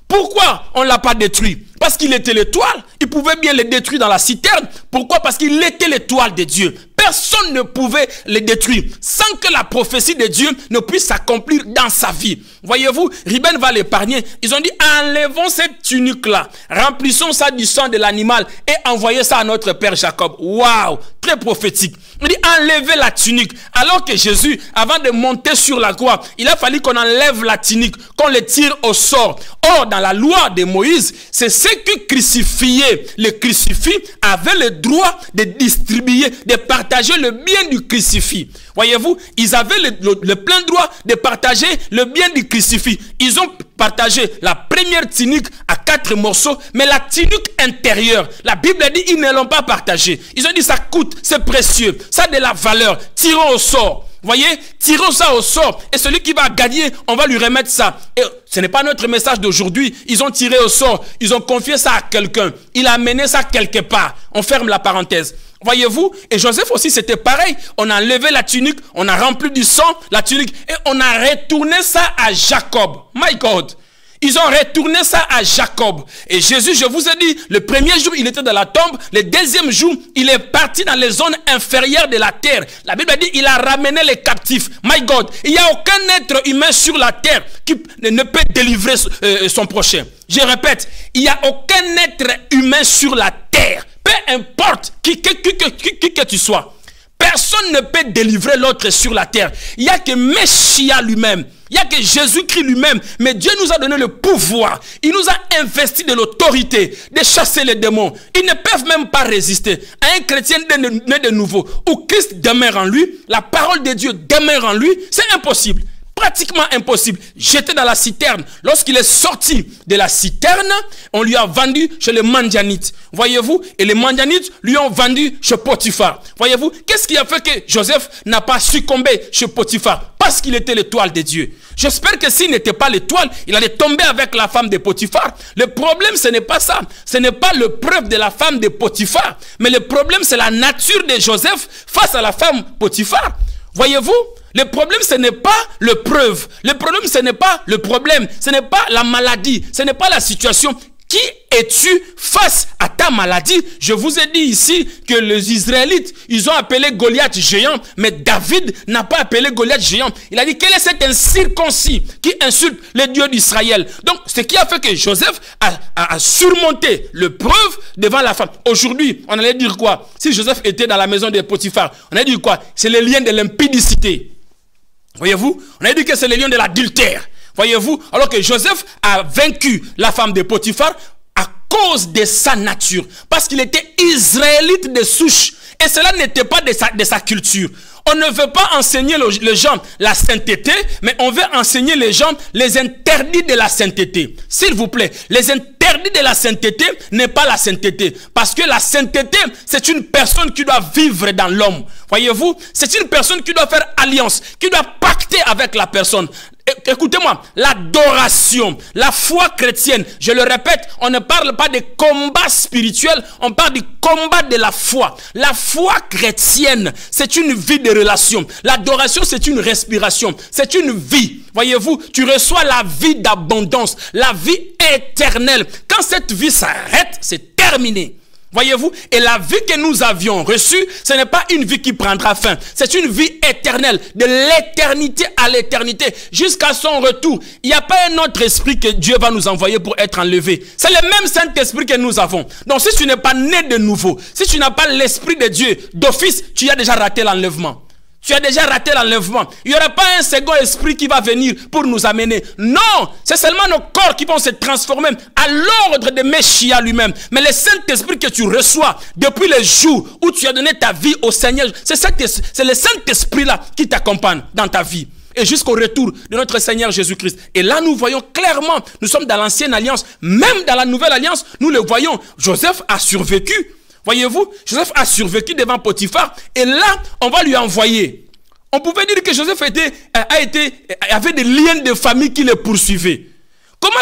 Pourquoi on ne l'a pas détruit? Parce qu'il était l'étoile. Il pouvait bien le détruire dans la citerne. Pourquoi? Parce qu'il était l'étoile de Dieu. Personne ne pouvait le détruire sans que la prophétie de Dieu ne puisse s'accomplir dans sa vie. Voyez-vous, Ruben va l'épargner. Ils ont dit, enlevons cette tunique-là, remplissons ça du sang de l'animal et envoyez ça à notre père Jacob. Waouh, très prophétique. Il dit, enlevez la tunique. Alors que Jésus, avant de monter sur la croix, il a fallu qu'on enlève la tunique, qu'on le tire au sort. Or, dans la loi de Moïse, c'est ceux qui crucifiaient le crucifix avaient le droit de distribuer, de partager le bien du crucifix. Voyez-vous, ils avaient le plein droit de partager le bien du crucifix. Ils ont partagé la première tunique à 4 morceaux, mais la tunique intérieure, la Bible dit, ils ne l'ont pas partagée. Ils ont dit, ça coûte, c'est précieux, ça a de la valeur, tirons au sort. Voyez, tirons ça au sort. Et celui qui va gagner, on va lui remettre ça. Et ce n'est pas notre message d'aujourd'hui. Ils ont tiré au sort. Ils ont confié ça à quelqu'un. Il a amené ça quelque part. On ferme la parenthèse. Voyez-vous, et Joseph aussi c'était pareil. On a enlevé la tunique, on a rempli du sang la tunique et on a retourné ça à Jacob. My God. Ils ont retourné ça à Jacob. Et Jésus, je vous ai dit, le premier jour, il était dans la tombe. Le deuxième jour, il est parti dans les zones inférieures de la terre. La Bible dit, il a ramené les captifs. My God, il n'y a aucun être humain sur la terre qui ne peut délivrer son prochain. Je répète, il n'y a aucun être humain sur la terre. Peu importe qui que tu sois. Personne ne peut délivrer l'autre sur la terre. Il n'y a que Meshia lui-même. Il n'y a que Jésus-Christ lui-même. Mais Dieu nous a donné le pouvoir. Il nous a investi de l'autorité de chasser les démons. Ils ne peuvent même pas résister à un chrétien né de nouveau. Où Christ demeure en lui, la parole de Dieu demeure en lui. C'est impossible. Pratiquement impossible. J'étais dans la citerne. Lorsqu'il est sorti de la citerne, on lui a vendu chez les Madianites. Voyez-vous? Et les Madianites lui ont vendu chez Potiphar. Voyez-vous? Qu'est-ce qui a fait que Joseph n'a pas succombé chez Potiphar? Parce qu'il était l'étoile de Dieu. J'espère que s'il n'était pas l'étoile, il allait tomber avec la femme de Potiphar. Le problème, ce n'est pas ça. Ce n'est pas le preuve de la femme de Potiphar. Mais le problème, c'est la nature de Joseph face à la femme Potiphar. Voyez-vous? Le problème, ce n'est pas le preuve. Le problème, ce n'est pas le problème. Ce n'est pas la maladie. Ce n'est pas la situation. Qui es-tu face à ta maladie? Je vous ai dit ici que les Israélites, ils ont appelé Goliath géant, mais David n'a pas appelé Goliath géant. Il a dit, quel est cet incirconcis qui insulte les dieux d'Israël? Donc, ce qui a fait que Joseph a surmonté le preuve devant la femme. Aujourd'hui, on allait dire quoi? Si Joseph était dans la maison de Potiphar, on allait dire quoi? C'est le lien de l'impudicité. Voyez-vous, on a dit que c'est le lion de l'adultère. Voyez-vous, alors que Joseph a vaincu la femme de Potiphar à cause de sa nature. Parce qu'il était israélite de souche. Et cela n'était pas de sa culture. On ne veut pas enseigner les gens la sainteté, mais on veut enseigner les gens les interdits de la sainteté. S'il vous plaît, les interdits de la sainteté n'est pas la sainteté. Parce que la sainteté, c'est une personne qui doit vivre dans l'homme. Voyez-vous, c'est une personne qui doit faire alliance, qui doit pacter avec la personne. Écoutez-moi, l'adoration, la foi chrétienne, je le répète, on ne parle pas de combat spirituel, on parle du combat de la foi. La foi chrétienne, c'est une vie de relation. L'adoration, c'est une respiration, c'est une vie. Voyez-vous, tu reçois la vie d'abondance, la vie éternelle. Quand cette vie s'arrête, c'est terminé. Voyez-vous, et la vie que nous avions reçue, ce n'est pas une vie qui prendra fin. C'est une vie éternelle, de l'éternité à l'éternité, jusqu'à son retour. Il n'y a pas un autre esprit que Dieu va nous envoyer pour être enlevé. C'est le même Saint-Esprit que nous avons. Donc si tu n'es pas né de nouveau, si tu n'as pas l'Esprit de Dieu d'office, tu as déjà raté l'enlèvement. Tu as déjà raté l'enlèvement. Il n'y aura pas un second esprit qui va venir pour nous amener. Non, c'est seulement nos corps qui vont se transformer à l'ordre de Messia lui-même. Mais le Saint-Esprit que tu reçois depuis le jour où tu as donné ta vie au Seigneur, c'est le Saint-Esprit-là qui t'accompagne dans ta vie. Et jusqu'au retour de notre Seigneur Jésus-Christ. Et là, nous voyons clairement, nous sommes dans l'ancienne alliance. Même dans la nouvelle alliance, nous le voyons. Joseph a survécu. Voyez-vous, Joseph a survécu devant Potiphar. Et là, on va lui envoyer. On pouvait dire que Joseph avait des liens de famille qui le poursuivaient. Comment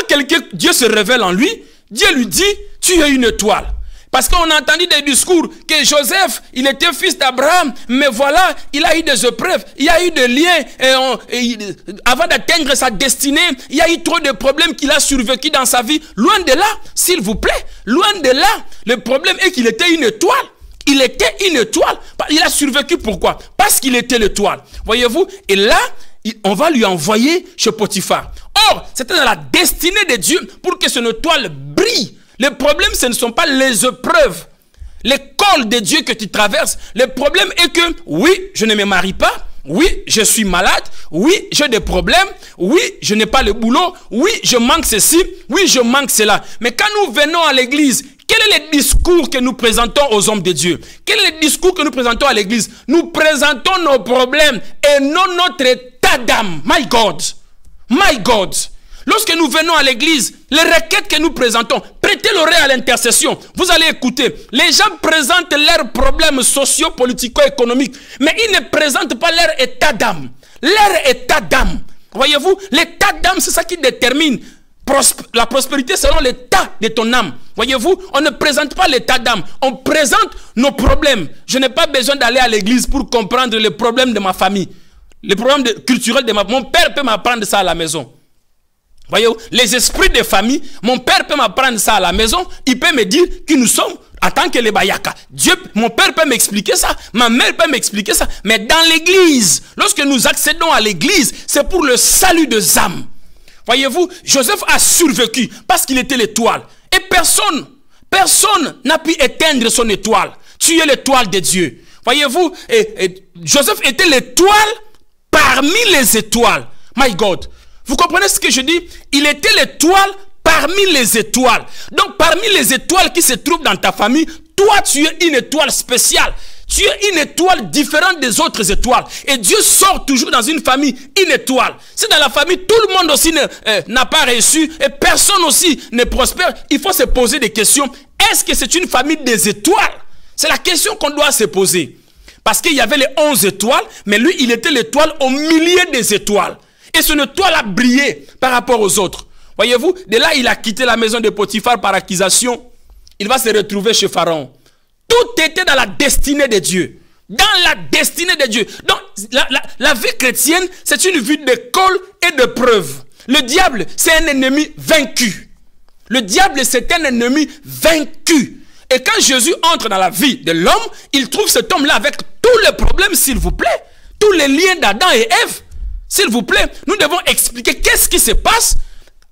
Dieu se révèle en lui? Dieu lui dit, tu es une étoile. Parce qu'on a entendu des discours que Joseph, il était fils d'Abraham, mais voilà, il a eu des épreuves, il y a eu des liens, avant d'atteindre sa destinée, il y a eu trop de problèmes qu'il a survécu dans sa vie. Loin de là, s'il vous plaît, loin de là, le problème est qu'il était une étoile. Il était une étoile. Il a survécu, pourquoi? Parce qu'il était l'étoile. Voyez-vous? Et là, on va lui envoyer chez Potiphar. Or, c'était dans la destinée de Dieu pour que son étoile brille. Le problème, ce ne sont pas les épreuves, l'école de Dieu que tu traverses. Le problème est que, oui, je ne me marie pas. Oui, je suis malade. Oui, j'ai des problèmes. Oui, je n'ai pas le boulot. Oui, je manque ceci. Oui, je manque cela. Mais quand nous venons à l'église, quel est le discours que nous présentons aux hommes de Dieu? Quel est le discours que nous présentons à l'église? Nous présentons nos problèmes et non notre état d'âme. My God. My God. Lorsque nous venons à l'église, les requêtes que nous présentons, prêtez l'oreille à l'intercession. Vous allez écouter. Les gens présentent leurs problèmes socio-politico-économiques, mais ils ne présentent pas leur état d'âme. Leur état d'âme. Voyez-vous, l'état d'âme, c'est ça qui détermine la prospérité selon l'état de ton âme. Voyez-vous, on ne présente pas l'état d'âme, on présente nos problèmes. Je n'ai pas besoin d'aller à l'église pour comprendre les problèmes de ma famille. Les problèmes culturels de mon père peut m'apprendre ça à la maison. Voyez-vous, les esprits de famille, mon père peut m'apprendre ça à la maison. Il peut me dire que nous sommes en tant que les Bayaka. Mon père peut m'expliquer ça, ma mère peut m'expliquer ça. Mais dans l'église, lorsque nous accédons à l'église, c'est pour le salut des âmes. Voyez-vous, Joseph a survécu parce qu'il était l'étoile. Et personne n'a pu éteindre son étoile. Tu es l'étoile de Dieu. Voyez-vous, Joseph était l'étoile parmi les étoiles. My God. Vous comprenez ce que je dis? Il était l'étoile parmi les étoiles. Donc parmi les étoiles qui se trouvent dans ta famille, toi tu es une étoile spéciale. Tu es une étoile différente des autres étoiles. Et Dieu sort toujours dans une famille une étoile. Si dans la famille tout le monde aussi n'a pas reçu et personne aussi ne prospère, il faut se poser des questions. Est-ce que c'est une famille des étoiles? C'est la question qu'on doit se poser. Parce qu'il y avait les 11 étoiles, mais lui il était l'étoile au milieu des étoiles. Et son étoile a brillé par rapport aux autres. Voyez-vous, de là, il a quitté la maison de Potiphar par accusation. Il va se retrouver chez Pharaon. Tout était dans la destinée de Dieu. Dans la destinée de Dieu. Donc, la vie chrétienne, c'est une vie d'école et de preuve. Le diable, c'est un ennemi vaincu. Le diable, c'est un ennemi vaincu. Et quand Jésus entre dans la vie de l'homme, il trouve cet homme-là avec tous les problèmes, s'il vous plaît. Tous les liens d'Adam et Ève. S'il vous plaît, nous devons expliquer qu'est-ce qui se passe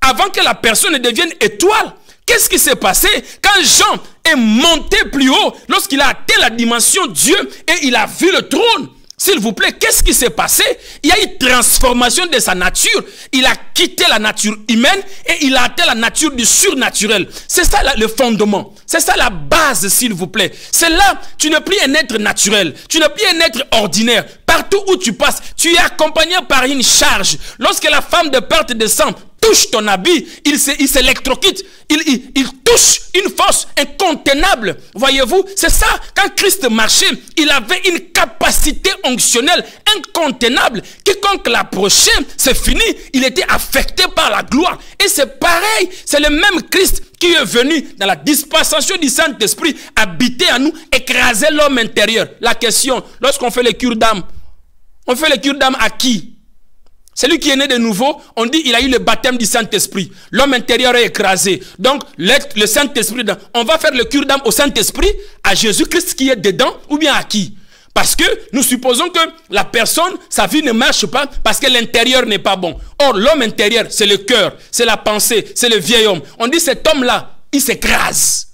avant que la personne devienne étoile. Qu'est-ce qui s'est passé quand Jean est monté plus haut, lorsqu'il a atteint la dimension Dieu et il a vu le trône. S'il vous plaît, qu'est-ce qui s'est passé? Il y a une transformation de sa nature. Il a quitté la nature humaine et il a atteint la nature du surnaturel. C'est ça le fondement. C'est ça la base, s'il vous plaît. C'est là, tu n'es plus un être naturel. Tu n'es plus un être ordinaire. Partout où tu passes, tu es accompagné par une charge. Lorsque la femme de perte de sang touche ton habit, il s'électrocute, il touche une force incontenable. Voyez-vous, c'est ça, quand Christ marchait, il avait une capacité onctionnelle incontenable. Quiconque l'approchait, c'est fini, il était affecté par la gloire. Et c'est pareil, c'est le même Christ qui est venu dans la dispensation du Saint-Esprit, habiter à nous, écraser l'homme intérieur. La question, lorsqu'on fait les cures d'âme, on fait les cures d'âme à qui? Celui qui est né de nouveau, on dit il a eu le baptême du Saint-Esprit. L'homme intérieur est écrasé. Donc, le Saint-Esprit, on va faire le cure d'âme au Saint-Esprit, à Jésus-Christ qui est dedans, ou bien à qui? Parce que nous supposons que la personne, sa vie ne marche pas parce que l'intérieur n'est pas bon. Or, l'homme intérieur, c'est le cœur, c'est la pensée, c'est le vieil homme. On dit cet homme-là, il s'écrase.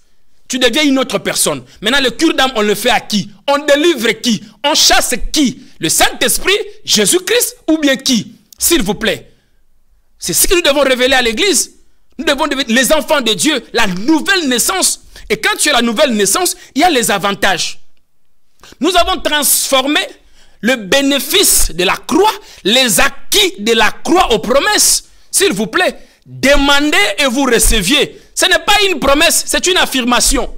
Tu deviens une autre personne. Maintenant, le cure d'âme, on le fait à qui? On délivre qui? On chasse qui? Le Saint-Esprit, Jésus-Christ, ou bien qui? S'il vous plaît. C'est ce que nous devons révéler à l'église. Nous devons devenir les enfants de Dieu, la nouvelle naissance. Et quand tu as la nouvelle naissance, il y a les avantages. Nous avons transformé le bénéfice de la croix, les acquis de la croix aux promesses. S'il vous plaît, demandez et vous receviez. Ce n'est pas une promesse, c'est une affirmation.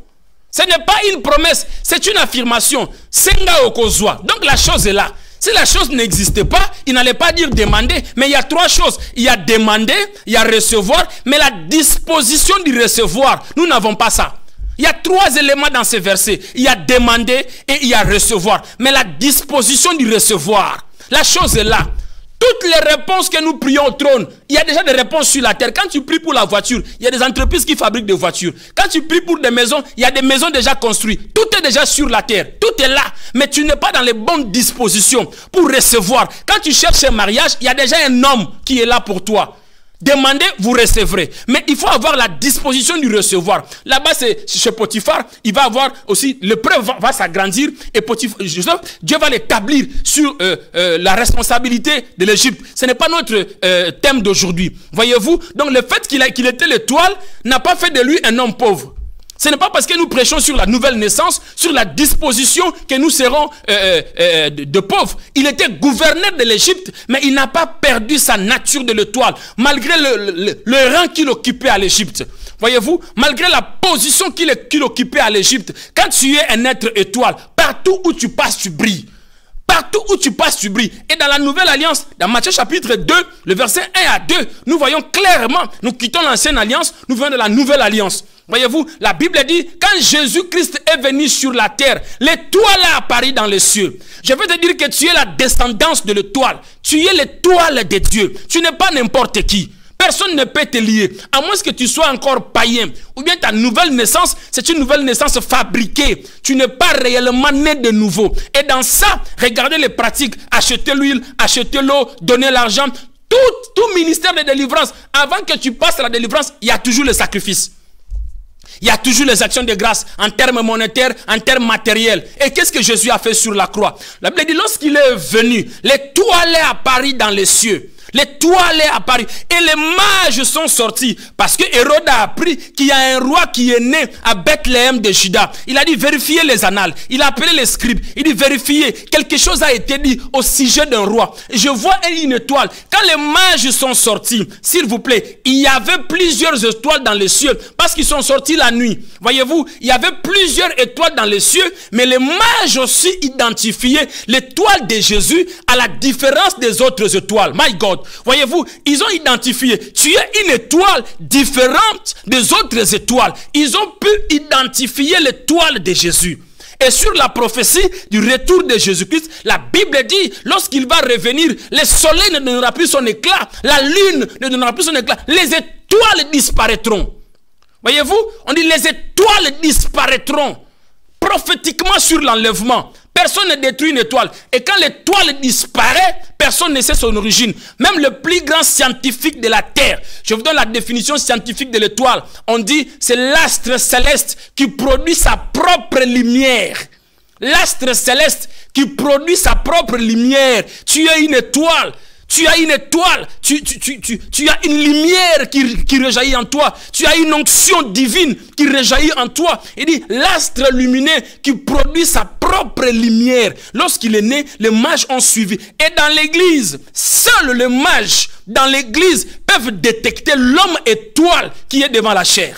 Ce n'est pas une promesse, c'est une affirmation. Senga okozwa. Donc la chose est là. Si la chose n'existait pas, il n'allait pas dire demander. Mais il y a trois choses. Il y a demander, il y a recevoir, mais la disposition du recevoir, nous n'avons pas ça. Il y a trois éléments dans ces versets. Il y a demander et il y a recevoir. Mais la disposition du recevoir, la chose est là. Toutes les réponses que nous prions au trône, il y a déjà des réponses sur la terre. Quand tu pries pour la voiture, il y a des entreprises qui fabriquent des voitures. Quand tu pries pour des maisons, il y a des maisons déjà construites. Tout est déjà sur la terre. Tout est là. Mais tu n'es pas dans les bonnes dispositions pour recevoir. Quand tu cherches un mariage, il y a déjà un homme qui est là pour toi. Demandez, vous recevrez. Mais il faut avoir la disposition du recevoir. Là-bas, c'est chez Potiphar, il va avoir aussi, le preuve va s'agrandir et Potiphar, Dieu va l'établir sur la responsabilité de l'Égypte. Ce n'est pas notre thème d'aujourd'hui. Voyez-vous, donc le fait qu'il était l'étoile n'a pas fait de lui un homme pauvre. Ce n'est pas parce que nous prêchons sur la nouvelle naissance, sur la disposition que nous serons de pauvres. Il était gouverneur de l'Égypte, mais il n'a pas perdu sa nature de l'étoile, malgré le rang qu'il occupait à l'Égypte. Voyez-vous, malgré la position qu'il occupait à l'Égypte, quand tu es un être étoile, partout où tu passes, tu brilles. Partout où tu passes, tu brilles. Et dans la nouvelle alliance, dans Matthieu chapitre 2, le verset 1 à 2, nous voyons clairement, nous quittons l'ancienne alliance, nous venons de la nouvelle alliance. Voyez-vous, la Bible dit, quand Jésus-Christ est venu sur la terre, l'étoile a apparu dans les cieux. Je veux te dire que tu es la descendance de l'étoile. Tu es l'étoile de Dieu. Tu n'es pas n'importe qui. Personne ne peut te lier, à moins que tu sois encore païen. Ou bien ta nouvelle naissance, c'est une nouvelle naissance fabriquée. Tu n'es pas réellement né de nouveau. Et dans ça, regardez les pratiques. Acheter l'huile, acheter l'eau, donner l'argent. Tout ministère de délivrance, avant que tu passes à la délivrance, il y a toujours le sacrifice. Il y a toujours les actions de grâce en termes monétaires, en termes matériels. Et qu'est-ce que Jésus a fait sur la croix? La Bible dit, lorsqu'il est venu, l'étoile est apparue dans les cieux. L'étoile est apparue et les mages sont sortis parce que Hérode a appris qu'il y a un roi qui est né à Bethléem de Juda. Il a dit vérifiez les annales. Il a appelé les scribes. Il dit vérifiez. Quelque chose a été dit au sujet d'un roi. Je vois une étoile. Quand les mages sont sortis, s'il vous plaît, il y avait plusieurs étoiles dans les cieux parce qu'ils sont sortis la nuit. Voyez-vous, il y avait plusieurs étoiles dans les cieux, mais les mages aussi identifiaient l'étoile de Jésus à la différence des autres étoiles. My God. Voyez-vous, ils ont identifié, tu es une étoile différente des autres étoiles. Ils ont pu identifier l'étoile de Jésus. Et sur la prophétie du retour de Jésus-Christ, la Bible dit, lorsqu'il va revenir, le soleil ne donnera plus son éclat, la lune ne donnera plus son éclat, les étoiles disparaîtront. Voyez-vous, on dit les étoiles disparaîtront prophétiquement sur l'enlèvement. Personne ne détruit une étoile. Et quand l'étoile disparaît, personne ne sait son origine. Même le plus grand scientifique de la Terre. Je vous donne la définition scientifique de l'étoile. On dit c'est l'astre céleste qui produit sa propre lumière. L'astre céleste qui produit sa propre lumière. Tu es une étoile. Tu as une étoile, tu as une lumière qui rejaillit en toi. Tu as une onction divine qui rejaillit en toi. Il dit, l'astre lumineux qui produit sa propre lumière. Lorsqu'il est né, les mages ont suivi. Et dans l'église, seuls les mages dans l'église peuvent détecter l'homme étoile qui est devant la chair.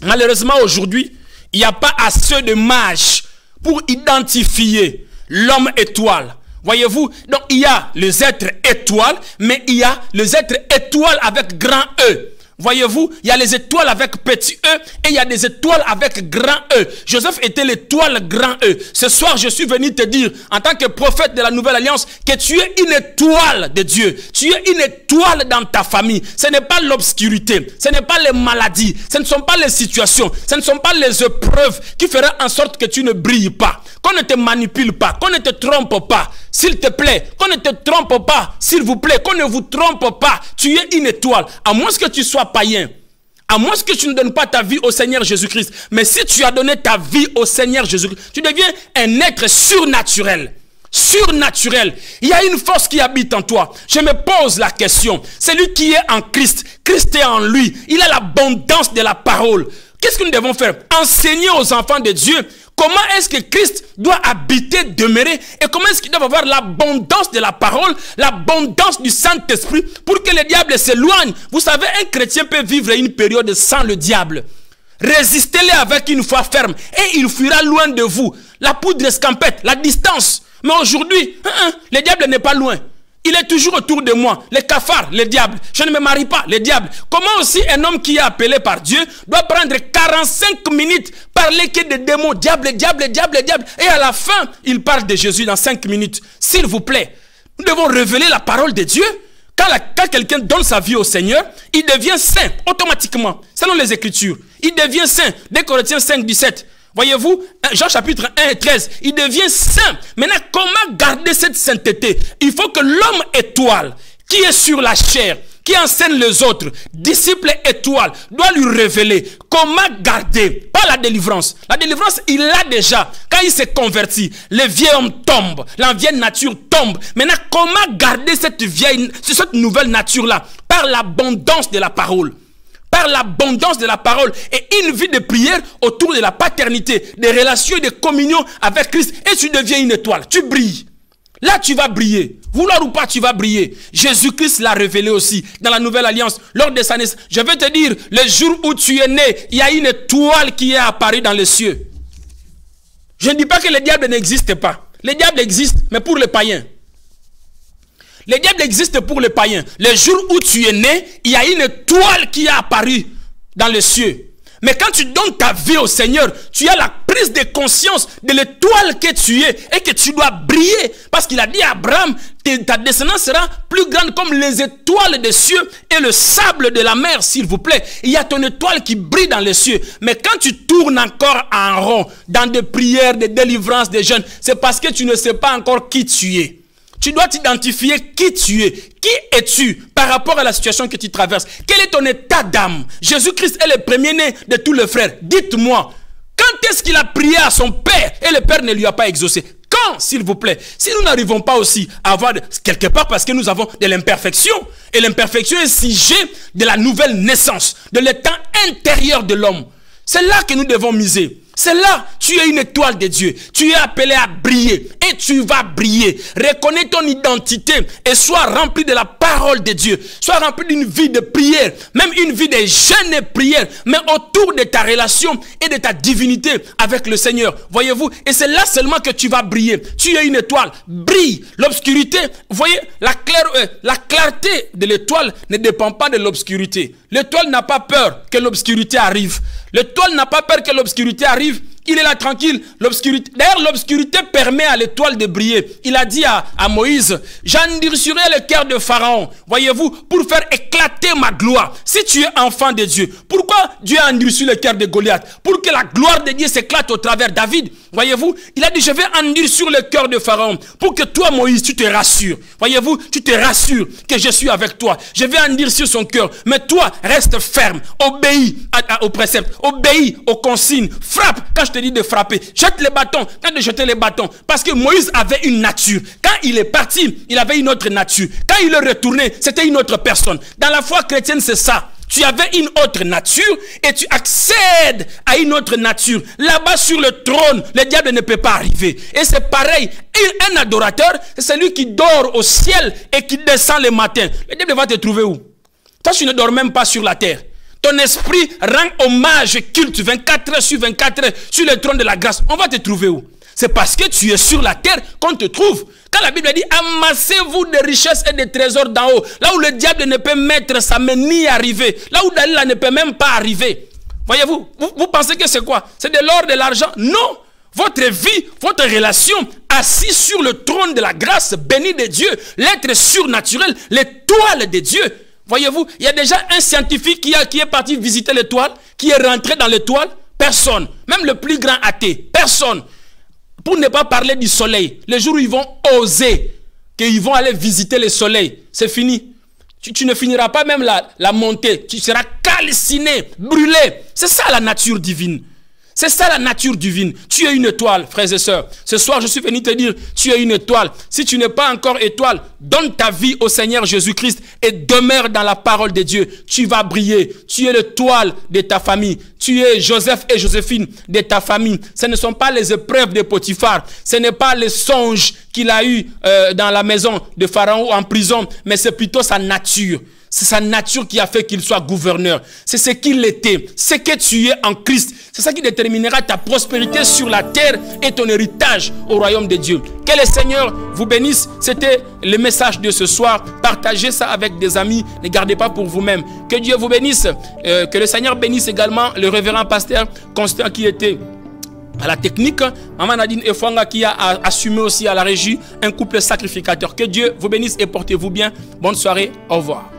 Malheureusement, aujourd'hui, il n'y a pas assez de mages pour identifier l'homme étoile. Voyez-vous, donc il y a les êtres étoiles, mais il y a les êtres étoiles avec grand E. Voyez-vous, il y a les étoiles avec petit E et il y a des étoiles avec grand E. Joseph était l'étoile grand E. Ce soir, je suis venu te dire, en tant que prophète de la Nouvelle Alliance, que tu es une étoile de Dieu. Tu es une étoile dans ta famille. Ce n'est pas l'obscurité, ce n'est pas les maladies, ce ne sont pas les situations, ce ne sont pas les épreuves qui feront en sorte que tu ne brilles pas, qu'on ne te manipule pas, qu'on ne te trompe pas. S'il te plaît, qu'on ne te trompe pas, s'il vous plaît, qu'on ne vous trompe pas. Tu es une étoile, à moins que tu sois païen, à moins que tu ne donnes pas ta vie au Seigneur Jésus-Christ. Mais si tu as donné ta vie au Seigneur Jésus-Christ, tu deviens un être surnaturel. Surnaturel. Il y a une force qui habite en toi. Je me pose la question. Celui qui est en Christ, Christ est en lui. Il a l'abondance de la parole. Qu'est-ce que nous devons faire? Enseigner aux enfants de Dieu comment est-ce que Christ doit habiter, demeurer, et comment est-ce qu'il doit avoir l'abondance de la parole, l'abondance du Saint-Esprit pour que le diable s'éloigne. Vous savez, un chrétien peut vivre une période sans le diable. Résistez-le avec une foi ferme et il fuira loin de vous. La poudre escampette, la distance. Mais aujourd'hui, le diable n'est pas loin. Il est toujours autour de moi. Les cafards, les diables. Je ne me marie pas, les diables. Comment aussi un homme qui est appelé par Dieu doit prendre 45 minutes, parler que des démons, diable, diable, diable, diable. Et à la fin, il parle de Jésus dans 5 minutes. S'il vous plaît, nous devons révéler la parole de Dieu. Quand quelqu'un donne sa vie au Seigneur, il devient saint automatiquement, selon les Écritures. Il devient saint. 2 Corinthiens 5, 17. Voyez-vous, Jean chapitre 1 et 13, il devient saint. Maintenant, comment garder cette sainteté? Il faut que l'homme étoile, qui est sur la chair, qui enseigne les autres, disciple étoile, doit lui révéler comment garder, pas la délivrance. La délivrance, il l'a déjà. Quand il s'est converti, le vieil homme tombe, la vieille nature tombe. Maintenant, comment garder cette nouvelle nature-là? Par l'abondance de la parole. Par l'abondance de la parole et une vie de prière autour de la paternité, des relations et de communion avec Christ, et tu deviens une étoile, tu brilles. Là tu vas briller, vouloir ou pas tu vas briller. Jésus-Christ l'a révélé aussi dans la Nouvelle Alliance, lors de sa naissance. Je vais te dire, le jour où tu es né, il y a une étoile qui est apparue dans les cieux. Je ne dis pas que le diable n'existe pas. Le diable existe, mais pour les païens. Le diable existe pour les païens. Le jour où tu es né, il y a une étoile qui est apparue dans les cieux. Mais quand tu donnes ta vie au Seigneur, tu as la prise de conscience de l'étoile que tu es et que tu dois briller. Parce qu'il a dit à Abraham, ta descendance sera plus grande comme les étoiles des cieux et le sable de la mer, s'il vous plaît. Il y a ton étoile qui brille dans les cieux. Mais quand tu tournes encore en rond, dans des prières, des délivrances, des jeûnes, c'est parce que tu ne sais pas encore qui tu es. Tu dois t'identifier qui tu es. Qui es-tu par rapport à la situation que tu traverses? Quel est ton état d'âme? Jésus-Christ est le premier-né de tous les frères. Dites-moi, quand est-ce qu'il a prié à son Père et le Père ne lui a pas exaucé? Quand, s'il vous plaît? Si nous n'arrivons pas aussi à avoir quelque part parce que nous avons de l'imperfection. Et l'imperfection est sujet de la nouvelle naissance, de l'état intérieur de l'homme. C'est là que nous devons miser. C'est là, tu es une étoile de Dieu. Tu es appelé à briller et tu vas briller. Reconnais ton identité et sois rempli de la parole de Dieu. Sois rempli d'une vie de prière, même une vie de jeûne et prière, mais autour de ta relation et de ta divinité avec le Seigneur. Voyez-vous, et c'est là seulement que tu vas briller. Tu es une étoile, brille. L'obscurité, vous voyez, la clarté de l'étoile ne dépend pas de l'obscurité. L'étoile n'a pas peur que l'obscurité arrive. L'étoile n'a pas peur que l'obscurité arrive. Il est là tranquille. L'obscurité. D'ailleurs, l'obscurité permet à l'étoile de briller. Il a dit à Moïse, j'endurcirai le cœur de Pharaon. Voyez-vous, pour faire éclater ma gloire. Si tu es enfant de Dieu, pourquoi Dieu a endurci le cœur de Goliath? Pour que la gloire de Dieu s'éclate au travers David. Voyez-vous, il a dit, je vais endurcir le cœur de Pharaon. Pour que toi, Moïse, tu te rassures. Voyez-vous, tu te rassures que je suis avec toi. Je vais endurcir son cœur. Mais toi, reste ferme. Obéis aux préceptes. Obéis aux consignes. Frappe quand je te te dit de frapper, jette les bâtons. Quand de jeter les bâtons, parce que Moïse avait une nature. Quand il est parti, il avait une autre nature. Quand il est retourné, c'était une autre personne. Dans la foi chrétienne, c'est ça. Tu avais une autre nature et tu accèdes à une autre nature. Là-bas sur le trône, le diable ne peut pas arriver. Et c'est pareil, un adorateur, c'est celui qui dort au ciel et qui descend le matin. Le diable va te trouver où? Toi, tu ne dors même pas sur la terre. Ton esprit rend hommage, culte 24 heures sur 24 heures sur le trône de la grâce. On va te trouver où? C'est parce que tu es sur la terre qu'on te trouve. Quand la Bible dit amassez-vous des richesses et des trésors d'en haut, là où le diable ne peut mettre sa main ni arriver, là où Dalila ne peut même pas arriver. Voyez-vous, vous pensez que c'est quoi? C'est de l'or, de l'argent? Non. Votre vie, votre relation, assis sur le trône de la grâce, béni de Dieu, l'être surnaturel, l'étoile de Dieu. Voyez-vous, il y a déjà un scientifique qui est parti visiter l'étoile, qui est rentré dans l'étoile. Personne. Même le plus grand athée. Personne. Pour ne pas parler du soleil. Le jour où ils vont oser, qu'ils vont aller visiter le soleil, c'est fini. Tu ne finiras pas même la montée. Tu seras calciné, brûlé. C'est ça la nature divine. C'est ça la nature divine. Tu es une étoile, frères et sœurs. Ce soir, je suis venu te dire, tu es une étoile. Si tu n'es pas encore étoile, donne ta vie au Seigneur Jésus-Christ et demeure dans la parole de Dieu. Tu vas briller. Tu es l'étoile de ta famille. Tu es Joseph et Joséphine de ta famille. Ce ne sont pas les épreuves de Potiphar. Ce n'est pas les songes qu'il a eu dans la maison de Pharaon en prison, mais c'est plutôt sa nature. C'est sa nature qui a fait qu'il soit gouverneur. C'est ce qu'il était. Ce que tu es en Christ. C'est ça qui déterminera ta prospérité sur la terre et ton héritage au royaume de Dieu. Que le Seigneur vous bénisse. C'était le message de ce soir. Partagez ça avec des amis. Ne gardez pas pour vous-même. Que Dieu vous bénisse. Que le Seigneur bénisse également le révérend pasteur Constant qui était à la technique, Maman Nadine Efwanga qui a assumé aussi à la régie un couple sacrificateur. Que Dieu vous bénisse et portez-vous bien. Bonne soirée. Au revoir.